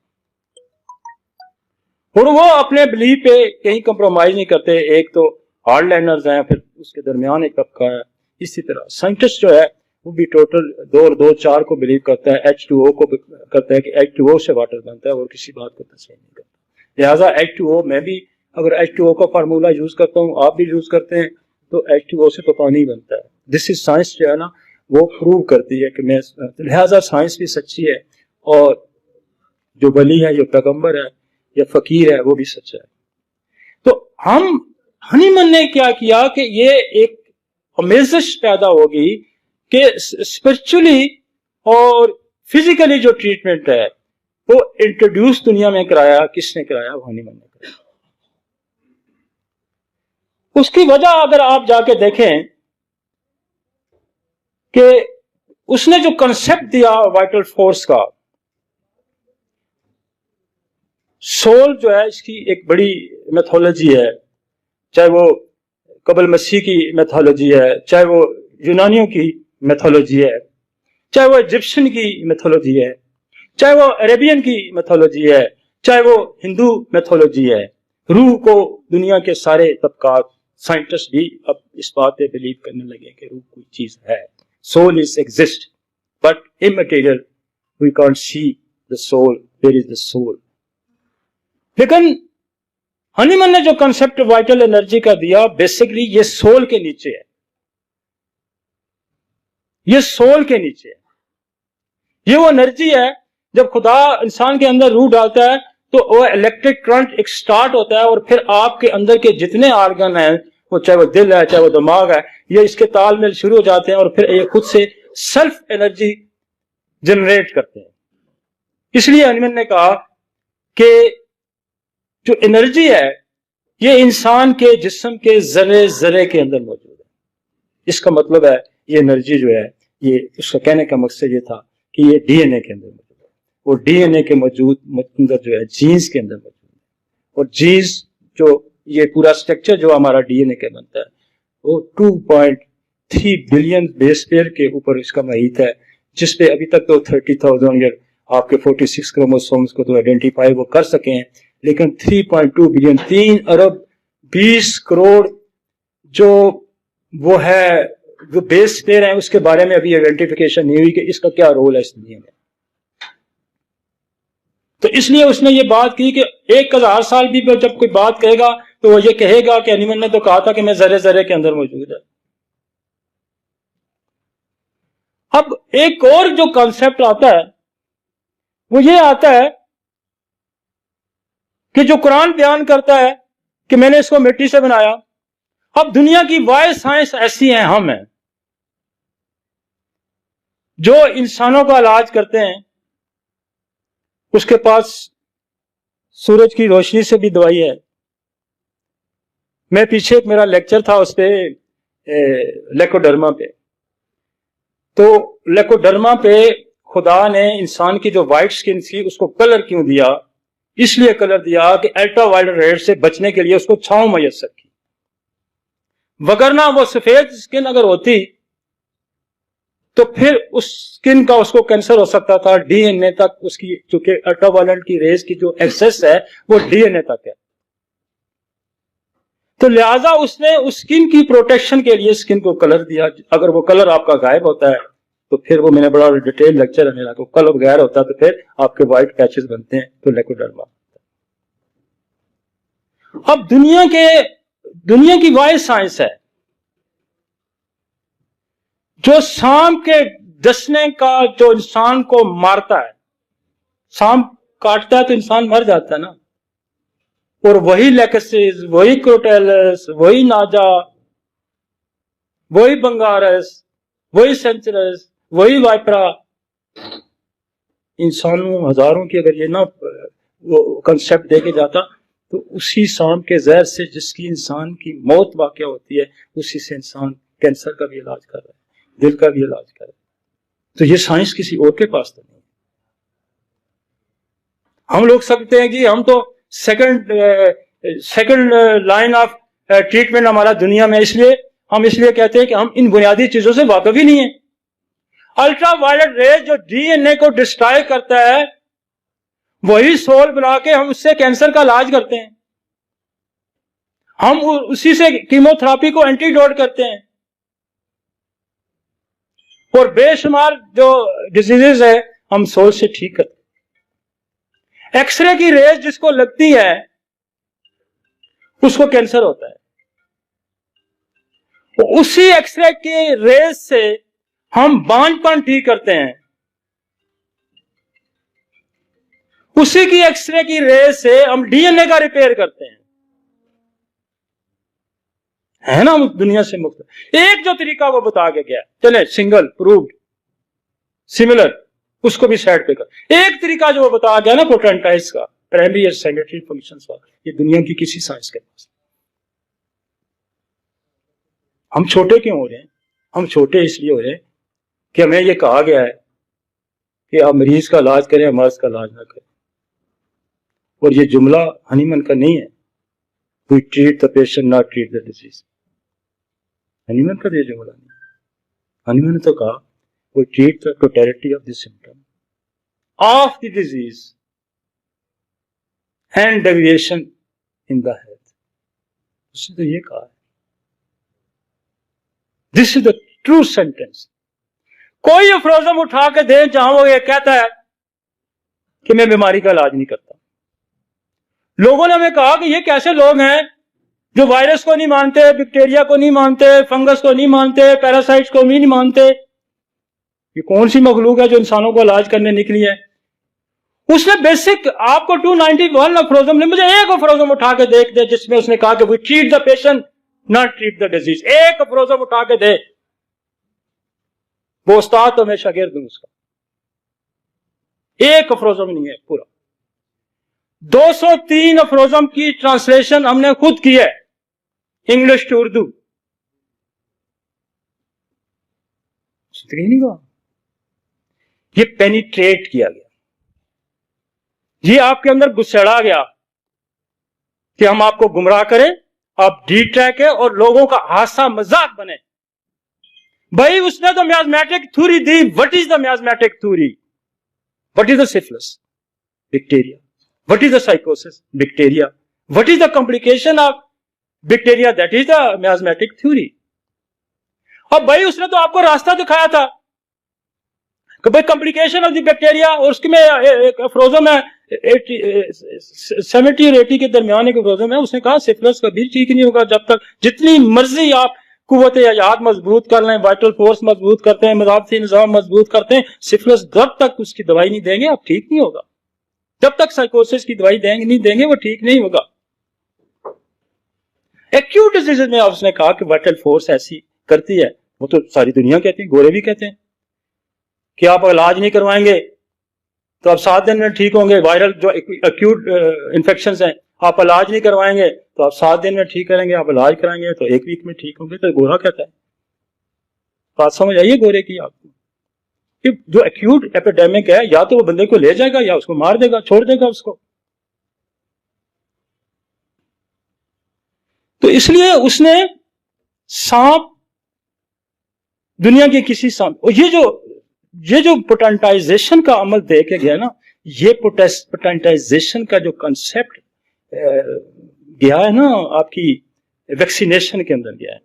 Speaker 1: और वो अपने बिलीव पे कहीं कंप्रोमाइज नहीं करते। एक तो हार्डलाइनर्स हैं, फिर उसके दरमियान एक तबका है। इसी तरह साइंटिस्ट जो है वो भी टोटल 2 और 2 4 को बिलीव करता है, H2O को करता है कि H2O से वाटर बनता है, और किसी बात को तस्लीम नहीं करता। लिहाजा H2O में भी اگر H2O کا فارمولا یوز کرتا ہوں, آپ بھی یوز کرتے ہیں, تو H2O سے تو پانی بنتا ہے. دس از سائنس جو ہے نا وہ پروو کرتی ہے کہ میں, لہذا سائنس بھی سچی ہے اور جو ولی ہے, جو پیغمبر ہے یا فقیر ہے, وہ بھی سچا ہے. تو ہنیمن نے کیا کیا کہ یہ ایک امیزش پیدا ہوگی کہ اسپرچولی اور فزیکلی جو ٹریٹمنٹ ہے وہ انٹروڈیوس دنیا میں کرایا. کس نے کرایا؟ وہ ہنیمن نے کرایا. اس کی وجہ اگر آپ جا کے دیکھیں کہ اس نے جو کنسپٹ دیا وائٹل فورس کا, سول جو ہے اس کی ایک بڑی میتھولوجی ہے, چاہے وہ قبل مسیح کی میتھولوجی ہے, چاہے وہ یونانیوں کی میتھولوجی ہے, چاہے وہ ایجپشن کی میتھولوجی ہے, چاہے وہ عربین کی میتھولوجی ہے, چاہے وہ ہندو میتھولوجی ہے. روح کو دنیا کے سارے طبقات, سائنٹسٹ بھی اب اس بات پہ بلیو کرنے لگے کہ روح کوئی چیز ہے. Soul is exist but immaterial, we can't see the soul, there is the soul. لیکن ہنیمن نے جو کنسپٹ وائٹل انرجی کا دیا, بیسکلی یہ سول کے نیچے ہے, یہ سول کے نیچے ہے. یہ وہ انرجی ہے جب خدا انسان کے اندر روح ڈالتا ہے تو وہ الیکٹرک کرنٹ ایک سٹارٹ ہوتا ہے, اور پھر آپ کے اندر کے جتنے آرگن ہیں, وہ چاہے وہ دل ہے, چاہے وہ دماغ ہے, یہ اس کے تال میل شروع ہو جاتے ہیں اور پھر یہ خود سے سیلف انرجی جنریٹ کرتے ہیں. اس لیے ہنیمن نے کہا کہ جو انرجی ہے یہ انسان کے جسم کے ذرے ذرے کے اندر موجود ہے. اس کا مطلب ہے یہ انرجی جو ہے, یہ اس کا کہنے کا مقصد یہ تھا کہ یہ ڈی این اے کے اندر موجود ہے, اور ڈی این اے کے اندر جو ہے جینز کے اندر موجود ہے. اور جینز جو یہ پورا سٹرکچر جو ہمارا ڈی این اے کا بنتا ہے وہ 2.3 بلین بیس پیئر کے اوپر اس کا محیط ہے, جس پہ ابھی تک تو 30,000 یا آپ کے 46 کروموسومز کو تو آئیڈینٹیفائی وہ کر سکے ہیں, لیکن 3.2 بلین 3 ارب 20 کروڑ جو وہ ہے جو بیس پیئر ہیں, اس کے بارے میں ابھی آئیڈینٹیفیکیشن نہیں ہوئی کہ اس کا کیا رول ہے اس دنیا میں. تو اس لیے اس نے یہ بات کی کہ 1000 سال بھی جب کوئی بات کہے گا تو وہ یہ کہے گا کہ ہنیمن نے تو کہا تھا کہ میں ذرے ذرے کے اندر موجود ہے. اب ایک اور جو کانسیپٹ آتا ہے وہ یہ آتا ہے کہ جو قرآن بیان کرتا ہے کہ میں نے اس کو مٹی سے بنایا. اب دنیا کی واحد سائنس ایسی ہیں, ہم ہیں جو انسانوں کا علاج کرتے ہیں, اس کے پاس سورج کی روشنی سے بھی دوائی ہے. میں پیچھے ایک میرا لیکچر تھا اس پہ لیکوڈرما پہ, تو لیکوڈرما پہ خدا نے انسان کی جو وائٹ سکن تھی اس کو کلر کیوں دیا؟ اس لیے کلر دیا کہ الٹرا وائلٹ ریز سے بچنے کے لیے اس کو چھاؤں میسر کی, وگرنہ وہ سفید سکن اگر ہوتی تو پھر اس سکن کا اس کو کینسر ہو سکتا تھا. ڈی این اے تک اس کی, چونکہ الٹرا وائلٹ کی ریز کی جو ایکسس ہے وہ ڈی این اے تک ہے, تو لہذا اس نے اس سکن کی پروٹیکشن کے لیے سکن کو کلر دیا. اگر وہ کلر آپ کا غائب ہوتا ہے تو پھر وہ, میں نے بڑا ڈیٹیل لیکچر ہے میرا, کو کلر غیر ہوتا ہے تو پھر آپ کے وائٹ پیچز بنتے ہیں, تو لیکوڈرما. اب دنیا کی واحد سائنس ہے جو سانپ کے ڈسنے کا جو انسان کو مارتا ہے, سانپ کاٹتا ہے تو انسان مر جاتا ہے نا, اور وہی لیکسز, وہی کروٹیلس, وہی ناجا, وہی بنگارس, وہی سینچرس, وہی وائپرا, انسانوں ہزاروں کی اگر یہ نہ وہ کنسپٹ دے کے جاتا تو اسی سانپ کے زہر سے جس کی انسان کی موت واقع ہوتی ہے اسی سے انسان کینسر کا بھی علاج کر رہا ہے, دل کا بھی علاج کر رہا ہے. تو یہ سائنس کسی اور کے پاس تو نہیں. ہم لوگ سمجھتے ہیں کہ ہم تو سیکنڈ لائن آف ٹریٹمنٹ ہمارا دنیا میں, اس لیے کہتے ہیں کہ ہم ان بنیادی چیزوں سے واقف ہی نہیں ہیں. الٹرا وائلٹ ریز جو ڈی این اے کو ڈسٹرائے کرتا ہے وہی سول بنا کے ہم اس سے کینسر کا علاج کرتے ہیں, ہم اسی سے کیمو تھراپی کو اینٹی ڈوٹ کرتے ہیں, اور بے شمار جو ڈیزیزز ہے ہم سول سے ٹھیک کرتے ہیں. ایکس رے کی ریز جس کو لگتی ہے اس کو کینسر ہوتا ہے. اسی ایکس رے کی ریز سے ہم بانجھ پن ٹھیک کرتے ہیں, اسی کی ایکس رے کی ریز سے ہم ڈی این اے کا ریپیئر کرتے ہیں. ہے نا دنیا سے مختلف. ایک جو طریقہ وہ بتا کے گیا, چلے سنگل پرووڈ سملر, اس کو بھی سائڈ پہ کر. ایک طریقہ جو وہ بتا گیا نا پوٹینٹائز کا, پرائمری اور سیکنڈری فنکشنز کا, یہ دنیا کی کسی سائنس کے پاس. ہم چھوٹے کیوں ہو رہے ہیں؟ ہم چھوٹے اس لیے ہو رہے ہیں کہ ہمیں یہ کہا گیا ہے کہ آپ مریض کا علاج کریں, مرض کا علاج نہ کریں. اور یہ جملہ ہنی من کا نہیں ہے, we treat the patient not treat the disease. Honey من کا یہ جملہ نہیں. ہنی من نے تو کہا we treat the totality of the symptom of the disease and deviation in the health. اس نے تو یہ کہا ہے. This is the true sentence. کوئی افروزم اٹھا کے دیں جہاں وہ یہ کہتا ہے کہ میں بیماری کا علاج نہیں کرتا. لوگوں نے ہمیں کہا کہ یہ کیسے لوگ ہیں جو وائرس کو نہیں مانتے, بیکٹیریا کو نہیں مانتے, فنگس کو نہیں مانتے, پیراسائٹس کو بھی نہیں مانتے. یہ کون سی مخلوق ہے جو انسانوں کو علاج کرنے نکلی ہے؟ اس نے بیسک آپ کو 291 افروزم نے, مجھے ایک افروزم اٹھا کے دیکھ دے جس میں اس نے کہا کہ we treat the patient not treat the disease. ایک افروزم اٹھا کے دے. وہ استاد تو میں شاگرد ہوں اس کا. ایک افروزم نہیں ہے پورا. 203 افروزم کی ٹرانسلیشن ہم نے خود کی ہے انگلش ٹو اردو. نہیں کہا یہ پینیٹریٹ کیا گیا, یہ آپ کے اندر گسڑا گیا کہ ہم آپ کو گمراہ کریں, آپ ڈی ٹریک ہے اور لوگوں کا ہاسا مذاق بنے. بھائی اس نے تو میازمیٹک تھیوری دی. What is the miasmatic theory? What is the syphilis? Bacteria. What is the sycosis? Bacteria. What is the complication of bacteria? That is the miasmatic theory. اور بھائی اس نے تو آپ کو راستہ دکھایا تھا کہ بھائی کمپلیکیشن آف دی بیکٹیریا, اور اس میں ایک فروزم ہے 70 اور 80 کے درمیان ایک فروزم ہے. اس نے کہا سفلس کبھی ٹھیک نہیں ہوگا جب تک جتنی مرضی آپ قوت حیات مضبوط کر لیں, وائٹل فورس مضبوط کرتے ہیں, مضافتی نظام مضبوط کرتے ہیں, سفلس جب تک اس کی دوائی نہیں دیں گے آپ ٹھیک نہیں ہوگا. جب تک سائیکوسس کی دوائی نہیں دیں گے وہ ٹھیک نہیں ہوگا. ایکیوٹ ڈیزیز میں اس نے کہا کہ وائٹل فورس ایسی کرتی ہے, وہ تو ساری دنیا کہتی ہے, گورے بھی کہتے ہیں کہ آپ علاج نہیں کروائیں گے تو آپ 7 دن میں ٹھیک ہوں گے. وائرل جو ایکیوٹ انفیکشنز ہیں, آپ علاج نہیں کروائیں گے تو آپ 7 دن میں ٹھیک کریں گے, آپ علاج کرائیں گے تو 1 ویک میں ٹھیک ہوں گے. تو گورا کہتا ہے. بات سمجھ آئیے گورے کی آپ کو کہ جو ایکیوٹ ایپیڈیمک ہے یا تو وہ بندے کو لے جائے گا یا اس کو مار دے گا, چھوڑ دے گا اس کو. تو اس لیے اس نے سانپ دنیا کے کسی سانپ, اور یہ جو پوٹینٹائزیشن کا عمل دے کے گیا نا, یہ پوٹینٹائزیشن کا جو کنسپٹ گیا ہے نا آپ کی ویکسینیشن کے اندر گیا ہے,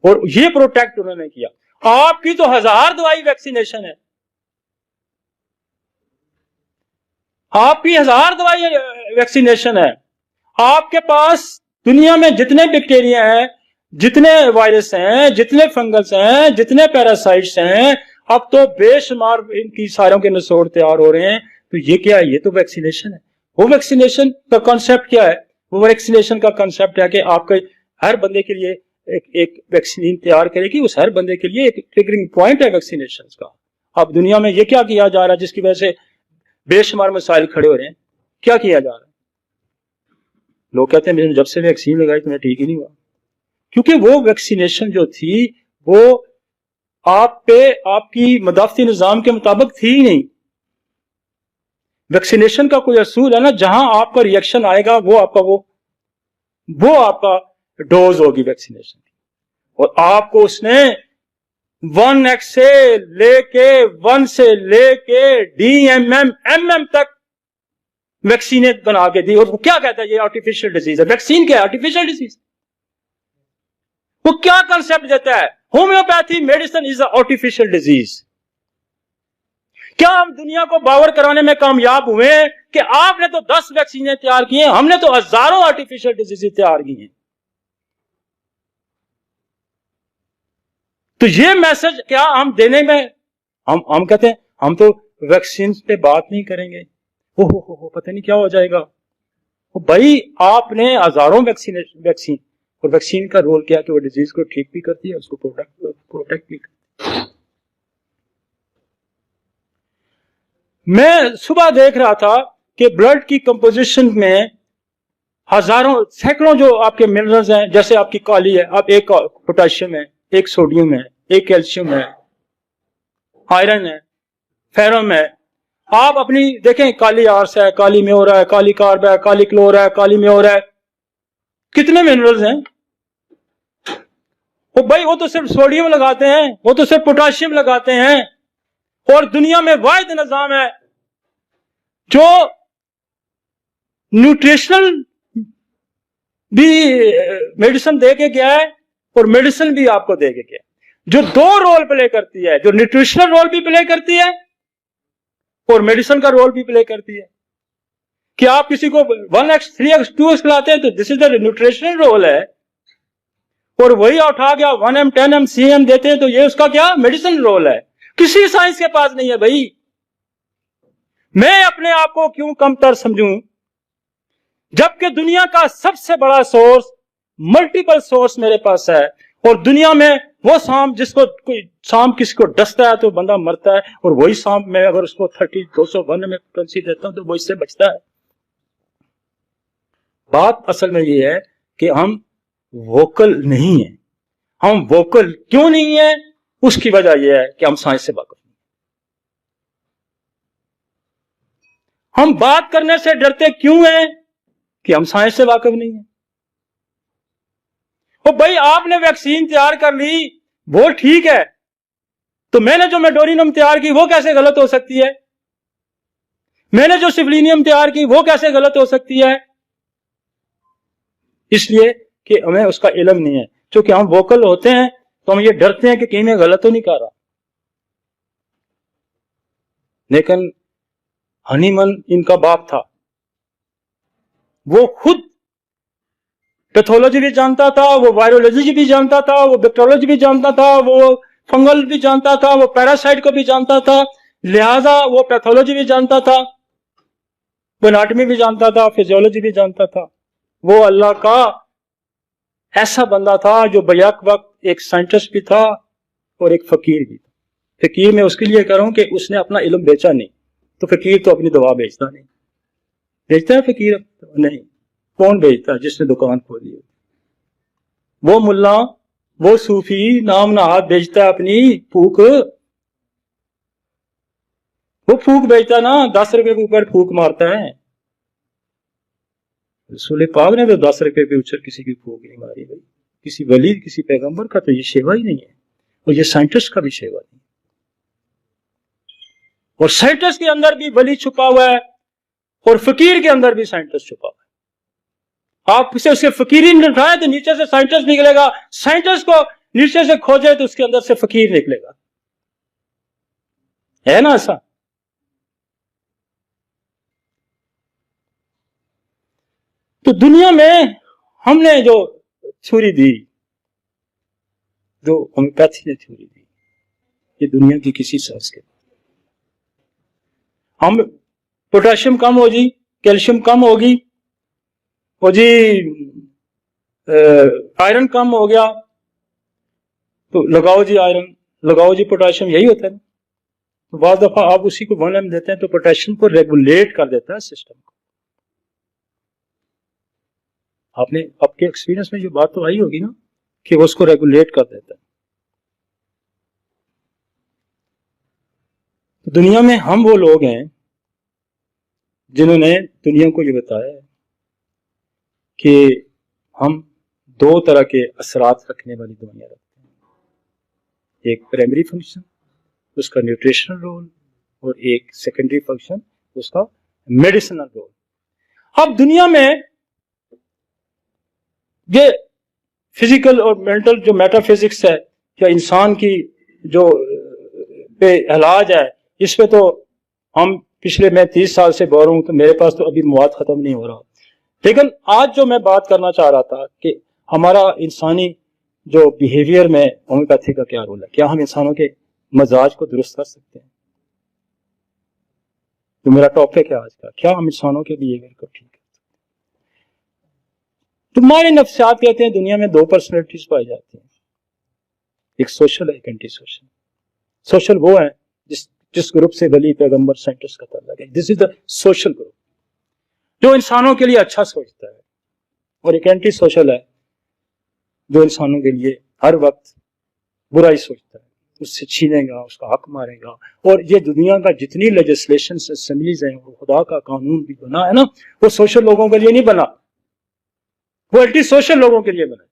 Speaker 1: اور یہ پروٹیکٹ انہوں نے کیا. آپ کی تو 1000 دوائی ویکسینیشن ہے, آپ کی 1000 دوائی ویکسینیشن ہے. آپ کے پاس دنیا میں جتنے بیکٹیریا ہیں, جتنے وائرس ہیں, جتنے فنگس ہیں, جتنے پیراسائٹس ہیں, اب تو بے شمار ان کی ساروں کے نسوڑ تیار ہو رہے ہیں. تو یہ کیا ہے؟ یہ تو ویکسینیشن ہے. وہ ویکسینیشن کا کانسیپٹ کیا ہے؟ وہ ویکسینیشن کا کانسیپٹ ہے کہ آپ کے ہر بندے کے لیے ایک ویکسین تیار کرے گی. اس ہر بندے کے لیے ایک ٹریگرنگ پوائنٹ ہے ویکسینیشن کا. اب دنیا میں یہ کیا کیا جا رہا ہے جس کی وجہ سے بے شمار مسائل کھڑے ہو رہے ہیں؟ کیا کیا جا رہا ہے؟ لوگ کہتے ہیں جب سے ویکسین لگائی تو میں ٹھیک ہی نہیں ہوا, کیونکہ وہ ویکسینیشن جو تھی وہ آپ پہ آپ کی مدافعتی نظام کے مطابق تھی ہی نہیں. ویکسینیشن کا کوئی اصول ہے نا, جہاں آپ کا ریئیکشن آئے گا وہ آپ کا ڈوز ہوگی ویکسینیشن کی. اور آپ کو اس نے 1X سے لے کے 1 سے لے کے DMM تک ویکسینیٹ بنا کے دی. اور وہ کیا کہتا ہے؟ یہ آرٹیفیشل ڈیزیز ہے. ویکسین کیا ہے؟ Artificial disease. وہ کیا کنسپٹ دیتا ہے؟ ہومیوپیتھی میڈیسن از اے آرٹیفیشل ڈیزیز. کیا ہم دنیا کو باور کرانے میں کامیاب ہوئے کہ آپ نے تو 10 ویکسینیں تیار کی ہیں, ہم نے تو ہزاروں آرٹیفیشل ڈیزیز تیار کی ہیں. تو یہ میسج کیا ہم دینے میں ہم کہتے ہیں ہم تو ویکسین پہ بات نہیں کریں گے, پتہ نہیں کیا ہو جائے گا. بھائی آپ نے ہزاروں ویکسین اور ویکسین کا رول کیا کہ وہ ڈیزیز کو ٹھیک بھی کرتی ہے, اس کو پروٹیکٹ بھی کرتی ہے. میں صبح دیکھ رہا تھا کہ بلڈ کی کمپوزیشن میں ہزاروں سینکڑوں جو آپ کے منرلز ہیں, جیسے آپ کی کالی ہے, آپ ایک پوٹاشیم ہے, ایک سوڈیم ہے, ایک کیلشیم ہے, آئرن ہے, فیرم ہے. آپ اپنی دیکھیں کالی آرس ہے, کالی میور ہے, کالی کارب ہے, کالی کلور ہے, کالی میور ہے, کتنے منرلز ہیں. بھائی وہ تو صرف سوڈیم لگاتے ہیں, وہ تو صرف پوٹاشیم لگاتے ہیں. اور دنیا میں واحد نظام ہے جو نیوٹریشنل بھی میڈیسن دے کے گیا ہے اور میڈیسن بھی آپ کو دے کے گیا ہے, جو 2 رول پلے کرتی ہے, جو نیوٹریشنل رول بھی پلے کرتی ہے اور میڈیسن کا رول بھی پلے کرتی ہے. کہ آپ کسی کو 1x 3x 2x کھلاتے ہیں تو دس از دا نیوٹریشنل رول ہے, اور وہی اٹھا گیا 1m 10m cm دیتے ہیں تو یہ اس کا کیا میڈیسن رول ہے. کسی سائنس کے پاس نہیں ہے. بھائی میں اپنے آپ کو کیوں کم تر سمجھوں جبکہ دنیا کا سب سے بڑا سورس, ملٹیپل سورس میرے پاس ہے, اور دنیا میں وہ سانپ جس کو کوئی سانپ کسی کو ڈستا ہے تو بندہ مرتا ہے, اور وہی سانپ میں اگر اس کو 201 میں کرنسی دیتا ہوں تو وہ اس سے بچتا ہے. بات اصل میں یہ ہے کہ ہم ووکل نہیں ہیں. ہم ووکل کیوں نہیں ہیں؟ اس کی وجہ یہ ہے کہ ہم سائنس سے واقف نہیں. ہم بات کرنے سے ڈرتے کیوں ہیں؟ کہ ہم سائنس سے واقف نہیں ہیں. بھائی آپ نے ویکسین تیار کر لی, وہ ٹھیک ہے, تو میں نے جو میڈورینم تیار کی وہ کیسے غلط ہو سکتی ہے؟ میں نے جو سفلینیم تیار کی وہ کیسے غلط ہو سکتی ہے؟ اس لیے کہ ہمیں اس کا علم نہیں ہے. چونکہ ہم ووکل ہوتے ہیں تو ہم یہ ڈرتے ہیں کہ کہیں میں غلط تو نہیں کر رہا. لیکن ہنی من ان کا باپ تھا, وہ خود پیتھولوجی بھی جانتا تھا, وہ وائرولوجی بھی جانتا تھا, وہ بیکٹیرولوجی بھی جانتا تھا, وہ فنگل بھی جانتا تھا, وہ پیراسائٹ کو بھی جانتا تھا, لہذا وہ پیتھولوجی بھی جانتا تھا, وہ اناٹمی بھی جانتا تھا, فزیولوجی بھی جانتا تھا. وہ اللہ کا ایسا بندہ تھا جو بیک وقت ایک سائنٹسٹ بھی تھا اور ایک فقیر بھی تھا. فقیر میں اس کے لیے کہہ رہا ہوں کہ اس نے اپنا علم بیچا نہیں, تو فقیر تو اپنی دوا بیچتا نہیں. بیچتا ہے فقیر؟ نہیں. کون بیچتا ہے؟ جس نے دکان کھولی ہے. وہ ملا, وہ صوفی نام نہاد بیچتا ہے اپنی پھوک. وہ پھوک بیچتا نا, 10 روپے کے اوپر پھوک مارتا ہے. رسول پاک نے تو 10 روپے کے اوپر کسی کی پھوک نہیں ماری. بھائی کسی ولی کسی پیغمبر کا تو یہ شیوا ہی نہیں ہے, اور یہ سائنٹسٹ کا بھی شیوا نہیں. اور سائنٹسٹ کے اندر بھی ولی چھپا ہوا ہے, اور فقیر کے اندر بھی سائنٹسٹ چھپا ہوا ہے. آپ اسے اس کے فقیری اٹھائیں تو نیچے سے سائنٹسٹ نکلے گا, سائنٹسٹ کو نیچے سے کھوجے تو اس کے اندر سے فقیر نکلے گا. ہے نا ایسا؟ تو دنیا میں ہم نے جو تھیوری دی, جو ہومیوپیتھی نے تھیوری دی, یہ دنیا کی کسی سائنس کے ہم پوٹاشیم کم ہو جی, کیلشیم کم ہوگی, اور جی آئرن کم ہو گیا تو لگاؤ جی آئرن, لگاؤ جی پوٹاشیم, یہی ہوتا ہے نا. تو بعض دفعہ آپ اسی کو 1m دیتے ہیں تو پوٹاشیم کو ریگولیٹ کر دیتا ہے سسٹم کو. آپ نے آپ کے ایکسپیرینس میں یہ بات تو آئی ہوگی نا کہ وہ اس کو ریگولیٹ کر دیتا ہے. دنیا میں ہم وہ لوگ ہیں جنہوں نے دنیا کو یہ بتایا ہے کہ ہم 2 طرح کے اثرات رکھنے والی دوائیاں رکھتے ہیں. ایک پرائمری فنکشن اس کا نیوٹریشنل رول, اور ایک سیکنڈری فنکشن اس کا میڈیسنل رول. اب دنیا میں یہ فزیکل اور مینٹل جو میٹا فزکس ہے یا انسان کی جو پہ علاج ہے, اس پہ تو ہم पिछले मैं 30 साल से बौर हूं, तो मेरे पास तो अभी मवाद खत्म नहीं हो रहा। लेकिन आज जो मैं बात करना चाह रहा था कि हमारा इंसानी जो बिहेवियर में होम्योपैथी का क्या रोल है, क्या हम इंसानों के मजाज को दुरुस्त कर सकते हैं? तो मेरा टॉपिक है आज का, क्या हम इंसानों के बिहेवियर को ठीक कर सकते हैं? तो हमारे नफ्सियात कहते हैं दुनिया में 2 पर्सनैलिटीज पाई जाती हैं, एक सोशल है, एक एंटी सोशल। सोशल वो है जिस ग्रुप से वली, पैगंबर, साइंटिस्ट का ताल्लुक है। This is the social group, जो इंसानों के लिए अच्छा सोचता है। और एक एंटी सोशल है जो इंसानों के लिए हर वक्त बुरा ही सोचता है, उससे छीनेगा, उसका हक मारेगा। और ये दुनिया का जितनी लेजिस्लेशन असेंबलीज हैं, वो खुदा का कानून भी बना है ना, वो सोशल लोगों के लिए नहीं बना, वो एंटी सोशल लोगों के लिए बना।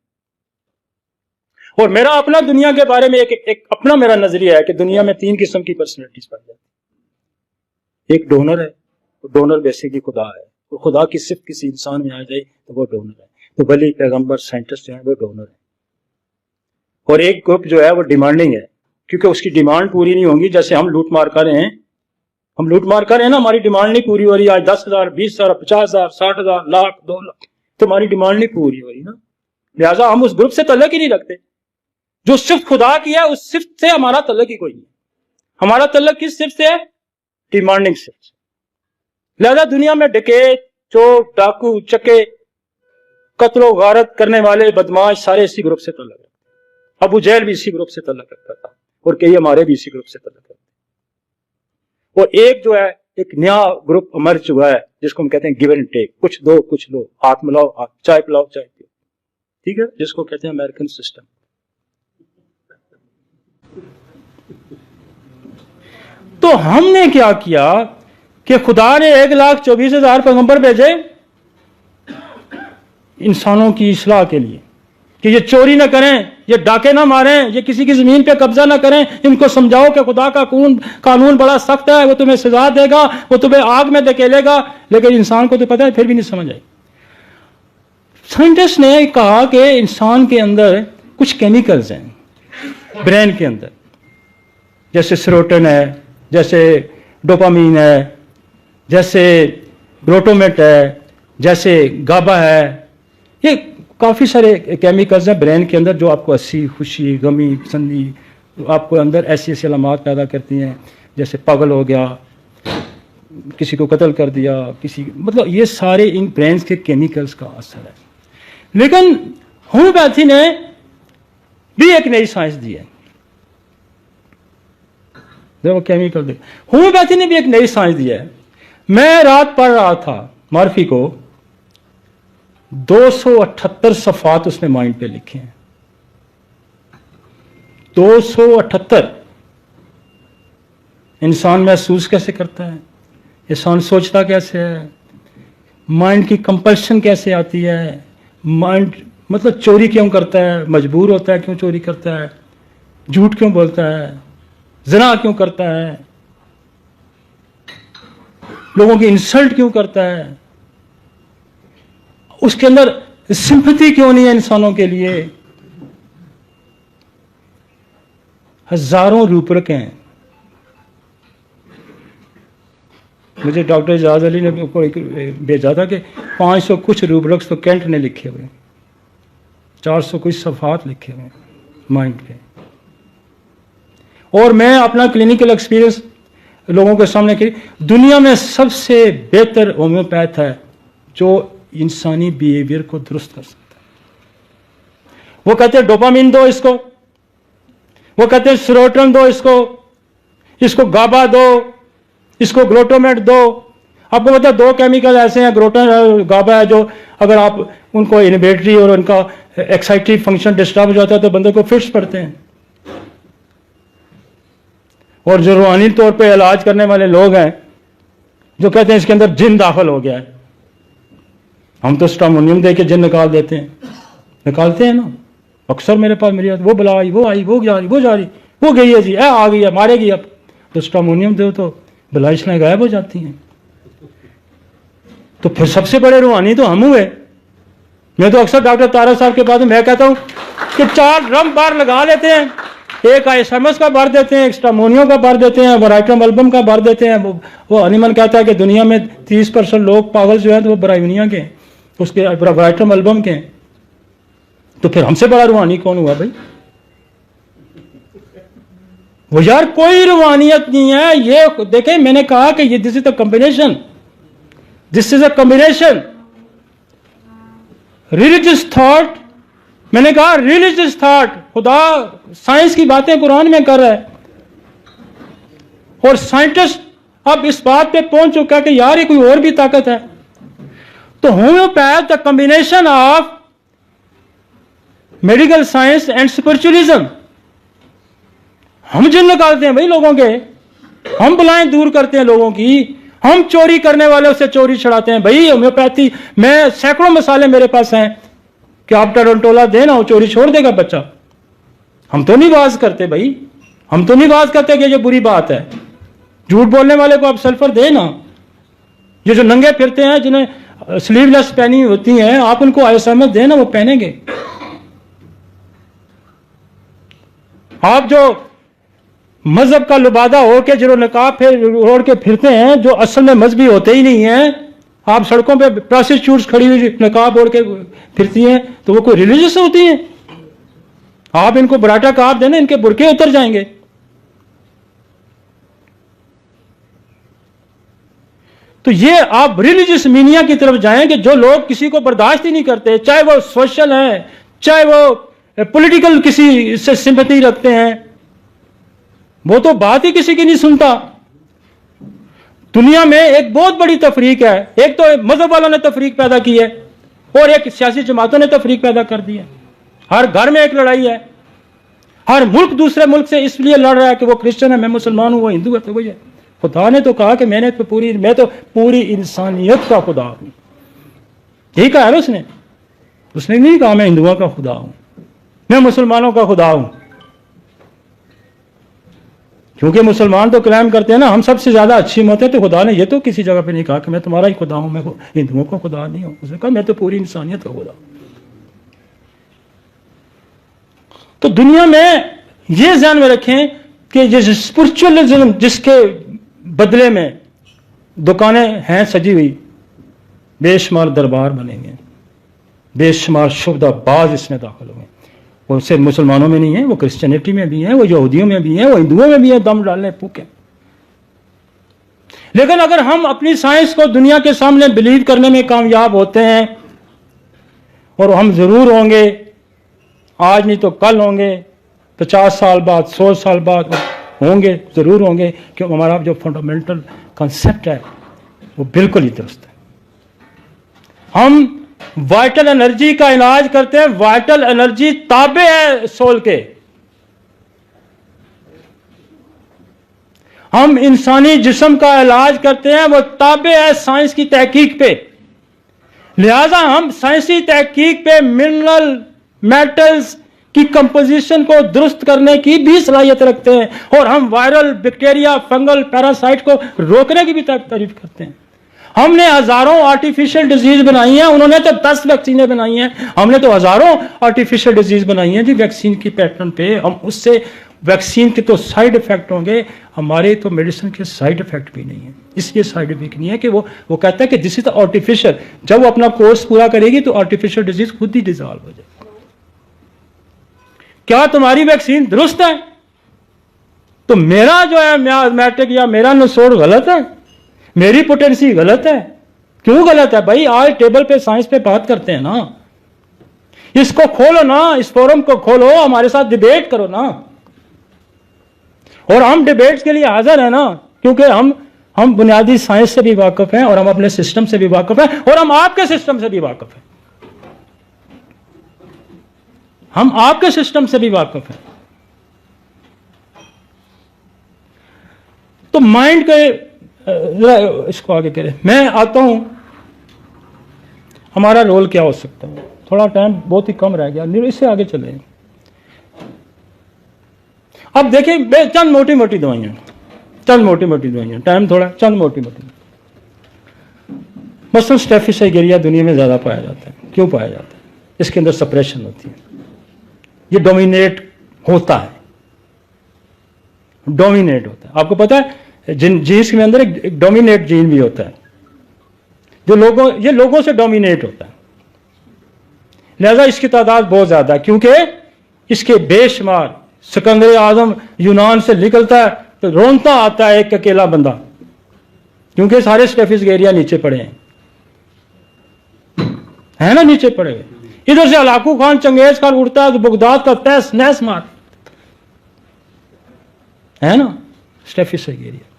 Speaker 1: और मेरा अपना दुनिया के बारे में एक अपना मेरा नजरिया है कि दुनिया में 3 किस्म की पर्सनैलिटीज पाई जाती है। एक डोनर है, डोनर बेसिकली खुदा है, और खुदा की सिर्फ किसी इंसान में आ जाए तो वो डोनर है। तो वली, पैगंबर, साइंटिस्ट जो है वो डोनर है। और एक ग्रुप जो है वो डिमांडिंग है, क्योंकि उसकी डिमांड पूरी नहीं होगी। जैसे हम लूट मार कर रहे हैं, हम लूट मार कर रहे हैं ना, हमारी डिमांड नहीं पूरी हो रही। आज 10,000, 20,000, 50,000, 60,000, लाख, 2 लाख, तो हमारी डिमांड नहीं पूरी हो रही ना। लिहाजा हम उस ग्रुप से तल्लुक ही नहीं रखते। जो सिर्फ खुदा की है, उस सिर्फ से हमारा तल्लुक ही कोई नहीं। हमारा तल्लुक किस सिर्फ से है? डिमांडिंग सिर्फ से। लिहाजा दुनिया में डकैत, चोर, डाकू, चके, कत्लो गारत करने वाले बदमाश सारे इसी ग्रुप से तल्लुक रखते। अबू जहल भी इसी ग्रुप से तल्लुक रखता था, और कई हमारे भी इसी ग्रुप से तल्लुक रखते। और एक जो है, एक नया ग्रुप इमर्ज हुआ है जिसको हम कहते हैं गिव एंड टेक, कुछ दो कुछ लो, हाथ मिलाओ, चाय पिलाओ, चाय पियो, ठीक है, जिसको कहते हैं अमेरिकन सिस्टम। तो हमने क्या किया कि खुदा ने 1,24,000 पैगंबर भेजे इंसानों की इस्लाह के लिए, कि ये चोरी ना करें, ये डाके ना मारें, ये किसी की जमीन पे कब्जा ना करें। इनको समझाओ कि खुदा का कानून बड़ा सख्त है, वो तुम्हें सजा देगा, वो तुम्हें आग में धकेलेगा। लेकिन इंसान को तो पता है, फिर भी नहीं समझ आई। साइंटिस्ट ने कहा कि इंसान के अंदर कुछ केमिकल्स हैं ब्रेन के अंदर, जैसे सेरोटोनिन है, जैसे डोपामीन है, जैसे ग्लूटामेट है, जैसे गाबा है। ये काफ़ी सारे केमिकल्स हैं ब्रेन के अंदर जो आपको हंसी, खुशी, गमी, पसंदी, आपको अंदर ऐसी ऐसी अलामात पैदा करती हैं, जैसे पागल हो गया, किसी को कत्ल कर दिया, किसी, मतलब ये सारे इन ब्रेन के केमिकल्स का असर है। लेकिन होम्योपैथी ने भी एक नई साइंस दी है, वो केमिकल दे। होम्योपैथी ने भी एक नई साइंस दी है। मैं रात पढ़ रहा था मार्फी को, 278 सफ़ात उसने माइंड पे लिखे हैं, 278। इंसान महसूस कैसे करता है, इंसान सोचता कैसे है, माइंड की कंपल्शन कैसे आती है, माइंड मतलब चोरी क्यों करता है, मजबूर होता है क्यों चोरी करता है, झूठ क्यों बोलता है, ज़िना क्यों करता है, लोगों की इंसल्ट क्यों करता है, उसके अंदर सिंपैथी क्यों नहीं है इंसानों के लिए। हजारों रूपक हैं। मुझे डॉक्टर एजाज अली ने भेजा था कि 500 कुछ रूपक तो कैंट ने लिखे हुए, 400 कुछ सफ़ात लिखे हुए माइंड पे। और मैं अपना क्लिनिकल एक्सपीरियंस लोगों के सामने की, दुनिया में सबसे बेहतर होम्योपैथ है जो इंसानी बिहेवियर को दुरुस्त कर सकता है। वो कहते हैं डोपामिन दो इसको, वो कहते हैं सेरोटोनिन दो इसको गाबा दो, इसको ग्लूटामेट दो। आपको पता है 2 केमिकल ऐसे हैं, ग्लूटामेट और गाबा है, जो अगर आप उनको इनहिबिटरी और उनका एक्साइटिव फंक्शन डिस्टर्ब हो जाता है तो बंदे को फिट्स पड़ते हैं। और जो रूहानी तौर पे इलाज करने वाले लोग हैं जो कहते हैं इसके अंदर जिन दाखिल हो गया है, हम तो स्टामोनियम दे के जिन निकाल देते हैं, निकालते हैं ना। अक्सर मेरे पास मेरी वो बुला आई, वो आई, वो जा रही, वो जा रही, वो गई है जी, आ गई है, मारेगी अब। तो स्टामोनियम दो तो बुलाइशें गायब हो जाती हैं। तो फिर सबसे बड़े रूहानी तो हम हुए। मैं तो अक्सर डॉक्टर तारा साहब के पास मैं कहता हूँ कि 4 ड्रम बार लगा लेते हैं, एक आईएसएमएस का भर देते हैं, एक्स्ट्रामोनियो का भर देते हैं, ब्राइटम एल्बम का भर देते हैं। वो हनीमन कहता है कि दुनिया में 30% लोग पागल जो है तो वो ब्राइवनिया के, उसके ब्राइटम एल्बम के। तो फिर हमसे बड़ा रूहानी कौन हुआ भाई? वो यार कोई रूहानियत नहीं है। ये देखें, मैंने कहा कि ये this is the combination, this is a combination religious thought. मैंने कहा रिलीजियस थॉट, खुदा साइंस की बातें कुरान में कर रहा है, और साइंटिस्ट अब इस बात पे पहुंच चुका है कि यार ये कोई और भी ताकत है। तो homeopath the combination of medical science and spiritualism. हम जिन निकालते हैं भाई लोगों के, हम बलाएं दूर करते हैं लोगों की, हम चोरी करने वालों से चोरी छुड़ाते हैं भाई। होम्योपैथी में सैकड़ों मसाले मेरे पास हैं कि आप टरंटोला देना, वो चोरी छोड़ देगा बच्चा। हम तो नहीं बात करते भाई, हम तो नहीं बात करते कि ये बुरी बात है। झूठ बोलने वाले को आप सल्फर देना। ये जो नंगे फिरते हैं, जिन्हें स्लीवलेस पहनी होती हैं, आप उनको आईएसएमएस देना, वो पहनेंगे। आप जो मजहब का लुबादा हो के जो नकाब ओढ़ के फिरते हैं, जो असल में मजहबी होते ही नहीं हैं, आप सड़कों पे प्रोस्टिट्यूट्स खड़ी हुई नकाब ओढ़ के फिरती हैं, तो वो कोई रिलीजियस होती हैं? आप इनको बराटा काब देना, इनके बुरके उतर जाएंगे। तो ये आप रिलीजियस मीनिया की तरफ जाएंगे, जो लोग किसी को बर्दाश्त ही नहीं करते, चाहे वो सोशल है, चाहे वो पॉलिटिकल किसी से सिंपैथी रखते हैं, वो तो बात ही किसी की नहीं सुनता। दुनिया में एक बहुत बड़ी तफरीक है, एक तो मजहब वालों ने तफरीक पैदा की है, और एक सियासी जमातों ने तफरीक पैदा कर दी है। हर घर में एक लड़ाई है, हर मुल्क दूसरे मुल्क से इसलिए लड़ रहा है कि वो क्रिश्चियन है, मैं मुसलमान हूं, वो हिंदू है, तो वही है। खुदा ने तो कहा कि मैं तो पूरी इंसानियत का खुदा हूं। यही कहा है उसने। उसने नहीं कहा मैं हिंदुओं का खुदा हूं, मैं मुसलमानों का खुदा हूं। क्योंकि मुसलमान तो क्लेम करते हैं ना हम सबसे ज्यादा अच्छी मत है, तो खुदा ने ये तो किसी जगह पे नहीं कहा कि मैं तुम्हारा ही खुदा हूं, मैं हिंदुओं का खुदा नहीं हूं। उसने कहा मैं तो पूरी इंसानियत का खुदा हूं। तो दुनिया में ये ध्यान में रखें कि ये स्पिरिचुअलिज्म जिसके बदले में दुकानें हैं सजी हुई, बेशुमार दरबार बनेंगे, बेशुमार शुबदाबाज इसमें दाखिल हुए। वो सिर्फ मुसलमानों में नहीं है, वो क्रिश्चियनिटी में भी है, वो यहूदियों में भी है, वो हिंदुओं में भी है, दम डालने फूके। लेकिन अगर हम अपनी साइंस को दुनिया के सामने बिलीव करने में कामयाब होते हैं, और हम जरूर होंगे, आज नहीं तो कल होंगे, 50 साल बाद, 100 साल बाद होंगे, जरूर होंगे, क्योंकि हमारा जो फंडामेंटल कॉन्सेप्ट है वो बिल्कुल ही दुरुस्त है। हम वाइटल एनर्जी का इलाज करते हैं, वाइटल एनर्जी ताबे है सोल के। हम इंसानी जिस्म का इलाज करते हैं, वो ताबे है साइंस की तहकीक पे। लिहाजा हम साइंसी तहकीक पे मिनरल मेटल्स की कंपोजिशन को दुरुस्त करने की भी सलाहियत रखते हैं, और हम वायरल, बैक्टीरिया, फंगल, पैरासाइट को रोकने की भी तारीफ करते हैं। हमने हजारों आर्टिफिशियल डिजीज बनाई हैं, उन्होंने तो 10 वैक्सीनें बनाई हैं, हमने तो हजारों आर्टिफिशियल डिजीज बनाई हैं जी वैक्सीन की पैटर्न पे। हम उससे वैक्सीन के तो साइड इफेक्ट होंगे, हमारे तो मेडिसिन के साइड इफेक्ट भी नहीं है। इसलिए साइड इफेक्ट नहीं है कि वो कहता है कि दिस इज आर्टिफिशियल। जब वो अपना कोर्स पूरा करेगी तो आर्टिफिशियल डिजीज खुद ही डिजॉल्व हो जाएगी। क्या तुम्हारी वैक्सीन दुरुस्त है? तो मेरा जो है मैट्रिक या मेरा नसोड़ गलत है, मेरी पोटेंसी गलत है। क्यों गलत है भाई? आज टेबल पे साइंस पे बात करते हैं ना, इसको खोलो ना, इस फोरम को खोलो, हमारे साथ डिबेट करो ना। और हम डिबेट्स के लिए हाजिर हैं ना, क्योंकि हम बुनियादी साइंस से भी वाकिफ हैं, और हम अपने सिस्टम से भी वाकिफ हैं, और हम आपके सिस्टम से भी वाकिफ हैं। हम आपके सिस्टम से भी वाकिफ हैं। तो माइंड के इसको आगे करें। मैं आता हूं, हमारा रोल क्या हो सकता है। थोड़ा टाइम बहुत ही कम रह गया, इससे आगे चले। अब देखिए, चंद मोटी मोटी दवाइयां, टाइम थोड़ा, चंद मोटी मोटी। मसलन स्टेफिसाइगेरिया दुनिया में ज्यादा पाया जाता है। क्यों पाया जाता है? इसके अंदर सप्रेशन होती है, ये डोमिनेट होता है। डोमिनेट होता है। आपको पता है जीन्स में अंदर एक डोमिनेट जीन भी होता है, जो लोगों से डोमिनेट होता है। लिहाजा इसकी तादाद बहुत ज्यादा है, क्योंकि इसके बेशुमार सिकंदर आजम यूनान से निकलता है तो रोनता आता है एक अकेला बंदा, क्योंकि सारे स्टेफिस नीचे पड़े हैं, है ना, नीचे पड़े हुए। इधर से अलाकू खान चंगेज खान उड़ता है तो बगदाद का तहस नहस मार, है ना, स्टेफिस एगेरिया।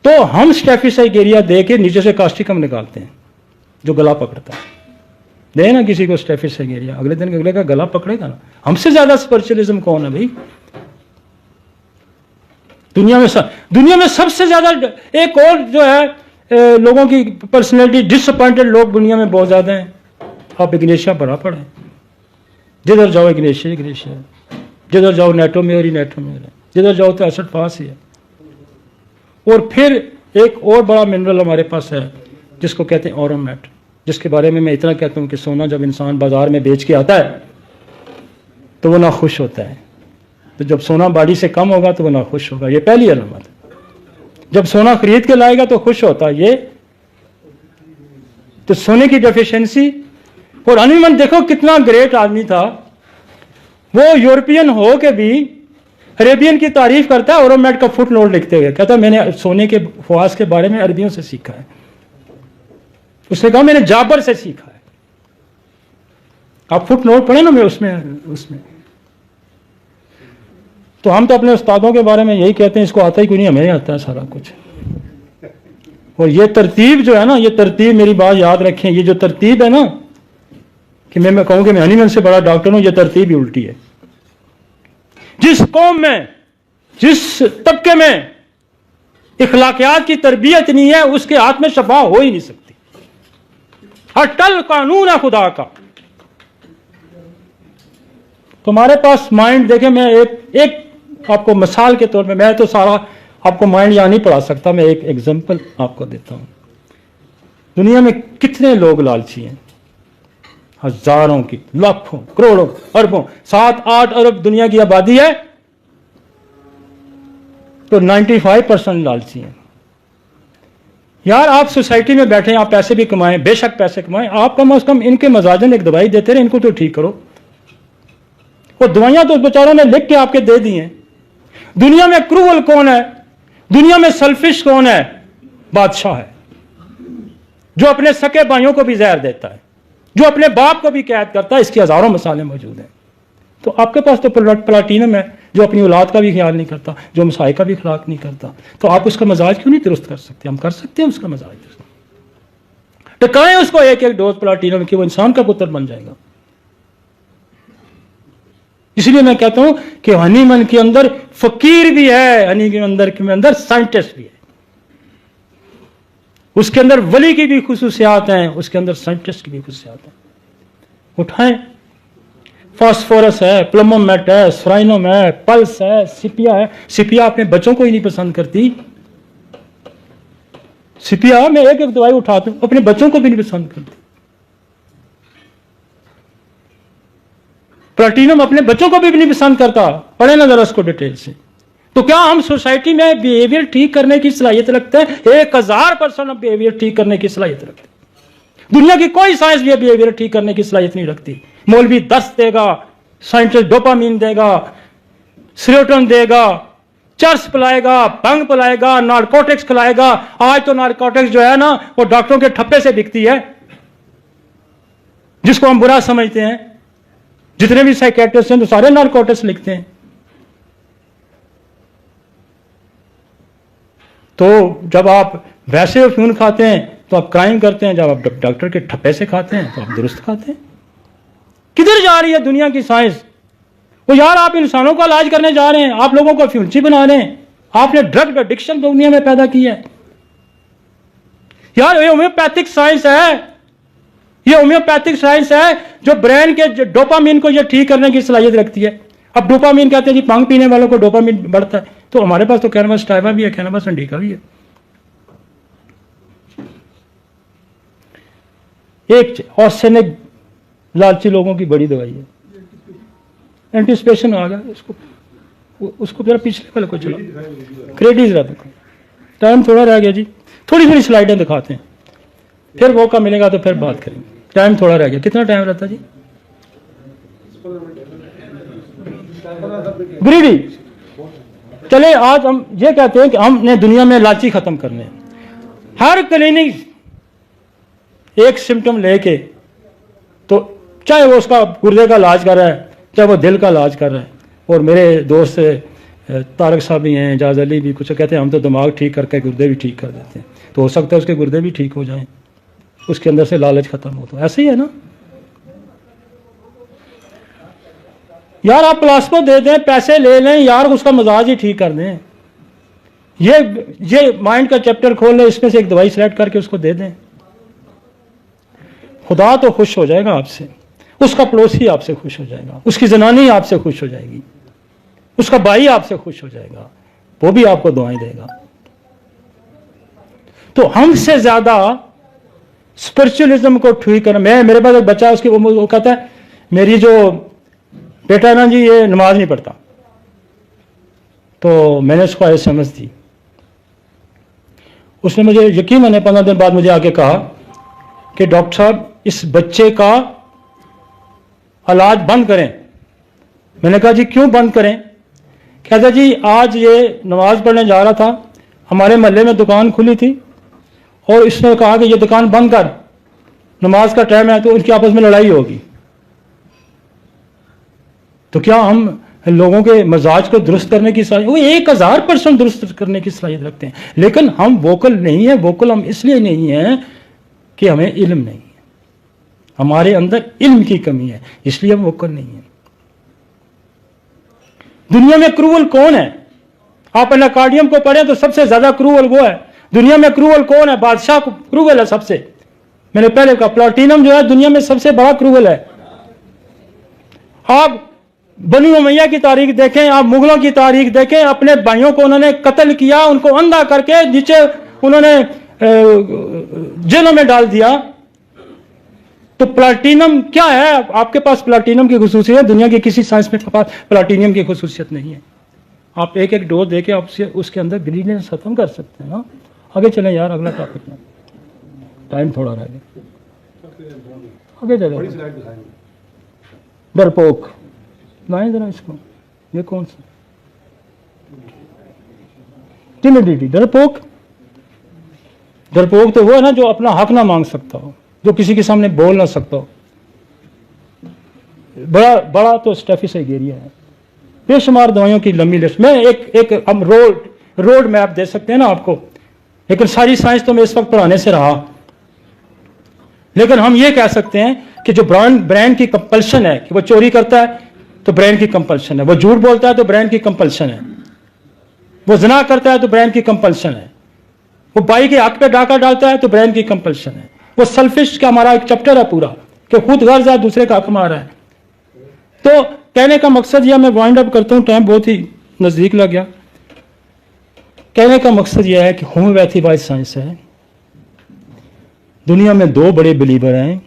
Speaker 1: तो हम स्टेफिस एगेरिया दे के नीचे से कास्टिकम निकालते हैं जो गला पकड़ता है। दे ना किसी को स्टेफिस एगेरिया, अगले दिन अगले का गला पकड़ेगा ना। हमसे ज्यादा स्पिरिचुअलिज्म कौन है भाई दुनिया में सबसे ज्यादा। एक और जो है लोगों की पर्सनैलिटी डिसअपॉइंटेड लोग दुनिया में बहुत ज्यादा हैं। आप इग्नेशिया बड़ा पड़े, जिधर जाओ इग्नेशिया, जिधर जाओ नेटो मेयर ही नेटो मेयर है, जिधर जाओ तो एसिड पास ही है। और फिर एक और बड़ा मिनरल हमारे पास है जिसको कहते हैं ऑरोमेट, जिसके बारे में मैं इतना कहता हूं कि सोना जब इंसान बाजार में बेच के आता है तो वो ना खुश होता है, तो जब सोना बाड़ी से कम होगा तो वो ना खुश होगा। ये पहली अलामत है। जब सोना खरीद के लाएगा तो खुश होता है ये। तो सोने की डेफिशिएंसी। और हनीमन देखो कितना ग्रेट आदमी था, वो यूरोपियन हो के भी अरेबियन की तारीफ करता है ऑरोमेट का फुट नोट लिखते हुए, कहता मैंने सोने के फवास के बारे में अरबियों से सीखा है। उसने कहा मैंने जाबर से सीखा है। आप फुट नोट पढ़े ना, मैं उसमें तो हम तो अपने उस्तादों के बारे में यही कहते हैं, इसको आता ही कोई नहीं, हमें ही आता है सारा कुछ। और ये तरतीब जो है ना, ये तरतीब, मेरी बात याद रखें, ये जो तरतीब है ना कि मैं कहूं कि मैं हनीमन से बड़ा डॉक्टर हूं, ये तरतीब ही उल्टी है। जिस कौम में, जिस तबके में इखलाकियात की तरबियत नहीं है, उसके हाथ में शफा हो ही नहीं सकती। अटल कानून है खुदा का। तुम्हारे पास माइंड देखे, मैं एक आपको मिसाल के तौर पे, मैं तो सारा आपको माइंड यहां नहीं पढ़ा सकता, मैं एक एग्जांपल आपको देता हूं। दुनिया में कितने लोग लालची हैं, हजारों की, लाखों, करोड़ों, अरबों, 7-8 अरब दुनिया की आबादी है, तो 95% लालची हैं। यार आप सोसाइटी में बैठे, आप पैसे भी कमाएं, बेशक पैसे कमाएं, आप कम से कम इनके मजाजन एक दवाई देते रहे, इनको तो ठीक करो। वो दवाइयां तो बेचारों ने लिख के आपके दे दी हैं। दुनिया में क्रूअल कौन है, दुनिया में सेल्फिश कौन है? बादशाह है, जो अपने सके भाइयों को भी जहर देता है, जो अपने बाप को भी कैद करता है। इसकी हजारों मिसालें मौजूद हैं। तो आपके पास तो प्लाटीनम है, जो अपनी औलाद का भी ख्याल नहीं करता, जो मसाए का भी खिलाफ नहीं करता। तो आप उसका मजाज क्यों नहीं दुरुस्त कर सकते? हम कर सकते हैं उसका मजाज दुरुस्त। टकाएं उसको एक डोज प्लाटीनम की, वो इंसान का पुत्र बन जाएगा। इसलिए मैं कहता हूं कि हनीमन के अंदर फकीर भी है, हनी के अंदर साइंटिस्ट भी है। उसके अंदर वली की भी खुसूसियात हैं, उसके अंदर साइंटिस्ट की भी खुसूसियात हैं। उठाएं, फास्फोरस है, प्लमोमेट है, स्राइनम है, पल्स है, सिपिया है। सिपिया अपने बच्चों को ही नहीं पसंद करती। सिपिया मैं एक दवाई उठाता हूं, अपने बच्चों को भी नहीं पसंद करती। प्लाटीनम अपने बच्चों को भी नहीं पसंद करता। पढ़े ना जरा उसको डिटेल से। तो क्या हम सोसाइटी में बिहेवियर ठीक करने की सलाहियत रखते हैं? 1000% बिहेवियर ठीक करने की सलाहियत रखते हैं। दुनिया की कोई साइंस भी बिहेवियर ठीक करने की सलाहियत नहीं रखती। मौलवी दस्त देगा, साइंटिस्ट डोपामीन देगा, सेरोटोनिन देगा, चर्स पिलाएगा, भंग पिलाएगा, नारकोटिक्स खिलाएगा। आज तो नारकोटिक्स जो है ना, वो डॉक्टरों के ठप्पे से बिकती है, जिसको हम बुरा समझते हैं। जितने भी साइकेट्रिस्ट हैं तो सारे नारकोटिक्स लिखते हैं। तो जब आप वैसे अफ्यून खाते हैं तो आप क्राइम करते हैं, जब आप डॉक्टर के ठप्पे से खाते हैं तो आप दुरुस्त खाते हैं। किधर जा रही है दुनिया की साइंस? वो यार आप इंसानों का इलाज करने जा रहे हैं, आप लोगों को फ्यूंची बना रहे हैं। आपने ड्रग एडिक्शन दुनिया में पैदा की है। यार ये होम्योपैथिक साइंस है, ये होम्योपैथिक साइंस है जो ब्रेन के डोपामीन को ये ठीक करने की सलाहियत रखती है। अब डोपामीन कहते हैं जी भांग पीने वालों को डोपामीन बढ़ता है, तो हमारे पास तो कैनबिस टाइवा भी है, कैनबिस इंडिका भी है। एक ऑर्सेनिक लालची लोगों की बड़ी दवाई है। एंटीसिपेशन आ गया इसको, उसको जरा पिछले वाले को चला, क्रेडिट जरा देखो। टाइम थोड़ा रह गया जी, थोड़ी थोड़ी स्लाइडें दिखाते हैं, फिर मौका मिलेगा तो फिर बात करेंगे। टाइम थोड़ा रह गया, कितना टाइम रहता जी? ग्रीडी। चले आज हम ये कहते हैं कि हमने दुनिया में लालची खत्म करने, हर क्लिनिक एक सिम्टम लेके, तो चाहे वो उसका गुर्दे का इलाज कर रहा है, चाहे वो दिल का इलाज कर रहा है। और मेरे दोस्त तारक साहब भी हैं, जाज अली भी, कुछ कहते हैं हम तो दिमाग ठीक करके गुर्दे भी ठीक कर देते हैं। तो हो सकता है उसके गुर्दे भी ठीक हो जाएं, उसके अंदर से लालच खत्म हो। तो ऐसे ही है ना यार, आप प्लास्को दे दें, पैसे ले लें यार, उसका मिजाज ही ठीक कर दें। ये माइंड का चैप्टर खोल लें, इसमें से एक दवाई सेलेक्ट करके उसको दे दें, खुदा तो खुश हो जाएगा आपसे, उसका पड़ोसी आपसे खुश हो जाएगा, उसकी जनानी आपसे खुश हो जाएगी, उसका भाई आपसे खुश हो जाएगा, वो भी आपको दुआएं देगा। तो हमसे ज्यादा स्पिरिचुअलिज्म को ठीक करना। मेरे पास एक बच्चा है, उसकी वो कहता है मेरी जो बेटा है ना जी, ये नमाज नहीं पढ़ता। तो मैंने उसको ऐसे समझ दी, उसने मुझे यकीन मैंने 15 दिन बाद मुझे आके कहा कि डॉक्टर साहब इस बच्चे का इलाज बंद करें। मैंने कहा जी क्यों बंद करें? कहता जी आज ये नमाज पढ़ने जा रहा था, हमारे मोहल्ले में दुकान खुली थी और इसने कहा कि ये दुकान बंद कर, नमाज का टाइम है, तो उनकी आपस में लड़ाई होगी। तो क्या हम लोगों के मजाज को दुरुस्त करने की सलाहियत, वो 1000% दुरुस्त करने की सलाहियत रखते हैं, लेकिन हम वोकल नहीं है। वोकल हम इसलिए नहीं है कि हमें इल्म नहीं है, हमारे अंदर इल्म की कमी है, इसलिए हम वोकल नहीं है। दुनिया में क्रूअल कौन है? आप एनाकार्डियम को पढ़ें तो सबसे ज्यादा क्रूअल वो है। दुनिया में क्रूअल कौन है? बादशाह क्रूअल है सबसे। मैंने पहले कहा प्लाटिनम जो है दुनिया में सबसे बड़ा क्रूअल है। आप बनी उमैया की तारीख देखें, आप मुगलों की तारीख देखें, अपने भाइयों को उन्होंने कत्ल किया, उनको अंधा करके नीचे उन्होंने जेलों में डाल दिया। तो प्लाटिनम क्या है? आपके पास प्लाटिनम की खुसूसियत दुनिया के किसी साइंस में पास प्लाटिनम की खुसूसियत नहीं है। आप एक एक डोज देके आप उसके अंदर ग्रीननेस खत्म कर सकते हैं ना। आगे चलें यार, अगला टॉपिक में टाइम थोड़ा रह गया, आगे चलें। डरपोक लाएं जरा इसको, ये कौन सा टिमिडिटी? डरपोक, डरपोक तो वो है ना जो अपना हक ना मांग सकता हो, जो किसी के सामने बोल ना सकता हो। बड़ा तो स्टेफिस एगेरिया है। बेशुमार दवाइयों की लंबी लिस्ट। मैं एक हम रोड मैप दे सकते हैं ना आपको, लेकिन सारी साइंस तो मैं इस वक्त पढ़ाने से रहा। लेकिन हम ये कह सकते हैं कि जो ब्रांड की कंपल्शन है कि वो चोरी करता है तो ब्रांड की कंपल्शन है, वो झूठ बोलता है तो ब्रांड की कंपल्शन है, वो ज़िना करता है तो ब्रांड की कंपल्शन है, वो भाई के हक पे डाका डालता है तो ब्रांड की कंपल्शन है, वो सेल्फिश का हमारा एक चैप्टर है पूरा कि खुद गर्ज है दूसरे का हक मार रहा है। तो कहने का मकसद यह, मैं वाइंड अप करता हूं, टाइम बहुत ही नजदीक लग गया। कहने का मकसद यह है कि होम्योपैथी वाइज साइंस है। दुनिया में दो बड़े बिलीवर हैं,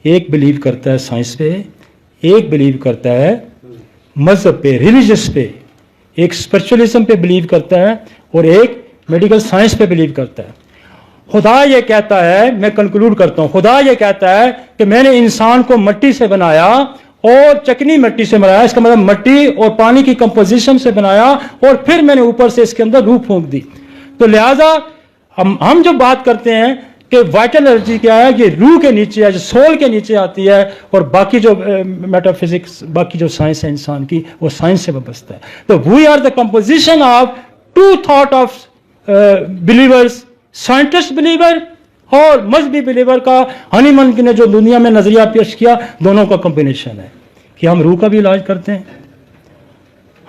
Speaker 1: एक बिलीव करता है साइंस पे, एक बिलीव करता है मजहब पे, रिलीजियस पे, एक स्पिरिचुअलिज्म पे बिलीव करता है और एक मेडिकल साइंस पे बिलीव करता है। खुदा ये कहता है, मैं कंक्लूड करता हूं, खुदा ये कहता है कि मैंने इंसान को मिट्टी से बनाया और चिकनी मिट्टी से बनाया, इसका मतलब मिट्टी और पानी की कंपोजिशन से बनाया और फिर मैंने ऊपर से इसके अंदर रूह फूंक दी। तो लिहाजा हम जो बात करते हैं कि वाइटल एनर्जी क्या है, ये रूह के नीचे है, जो सोल के नीचे आती है, और बाकी जो मेटाफिजिक्स, बाकी जो साइंस है इंसान की, वो साइंस से वाबस्ता है। तो we are the composition of two thought of believers, scientist believer और मजहबी बिलीवर का। हनीमन ने जो दुनिया में नजरिया पेश किया, दोनों का कॉम्बिनेशन है कि हम रूह का भी इलाज करते हैं,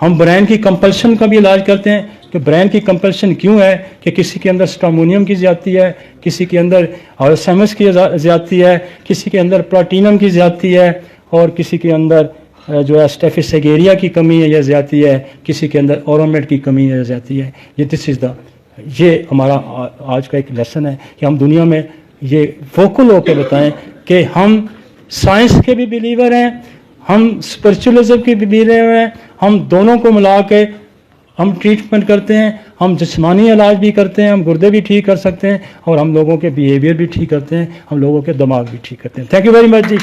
Speaker 1: हम ब्रेन की कंपल्शन का भी इलाज करते हैं। कि ब्रेन की कंपल्शन क्यों है कि किसी के अंदर स्टामोनियम की ज्यादती है, किसी के अंदर अल्जाइमर्स की ज्यादती है, किसी के अंदर प्लाटिनम की ज्यादती है, और किसी के अंदर जो है स्टेफिस एगेरिया की कमी है या ज्यादती है, किसी के अंदर ओरोमेट की कमी है या ज्यादती है। ये हमारा आज का एक लेसन है कि हम दुनिया में ये फोकल होकर बताएं कि हम साइंस के भी बिलीवर हैं, हम स्पिरिचुअलिज्म के भी बिलीवर हैं, हम दोनों को मिला के ہم ٹریٹمنٹ کرتے ہیں، ہم جسمانی علاج بھی کرتے ہیں، ہم گردے بھی ٹھیک کر سکتے ہیں، اور ہم لوگوں کے بیہیویئر بھی ٹھیک کرتے ہیں، ہم لوگوں کے دماغ بھی ٹھیک کرتے ہیں. Thank you very much G.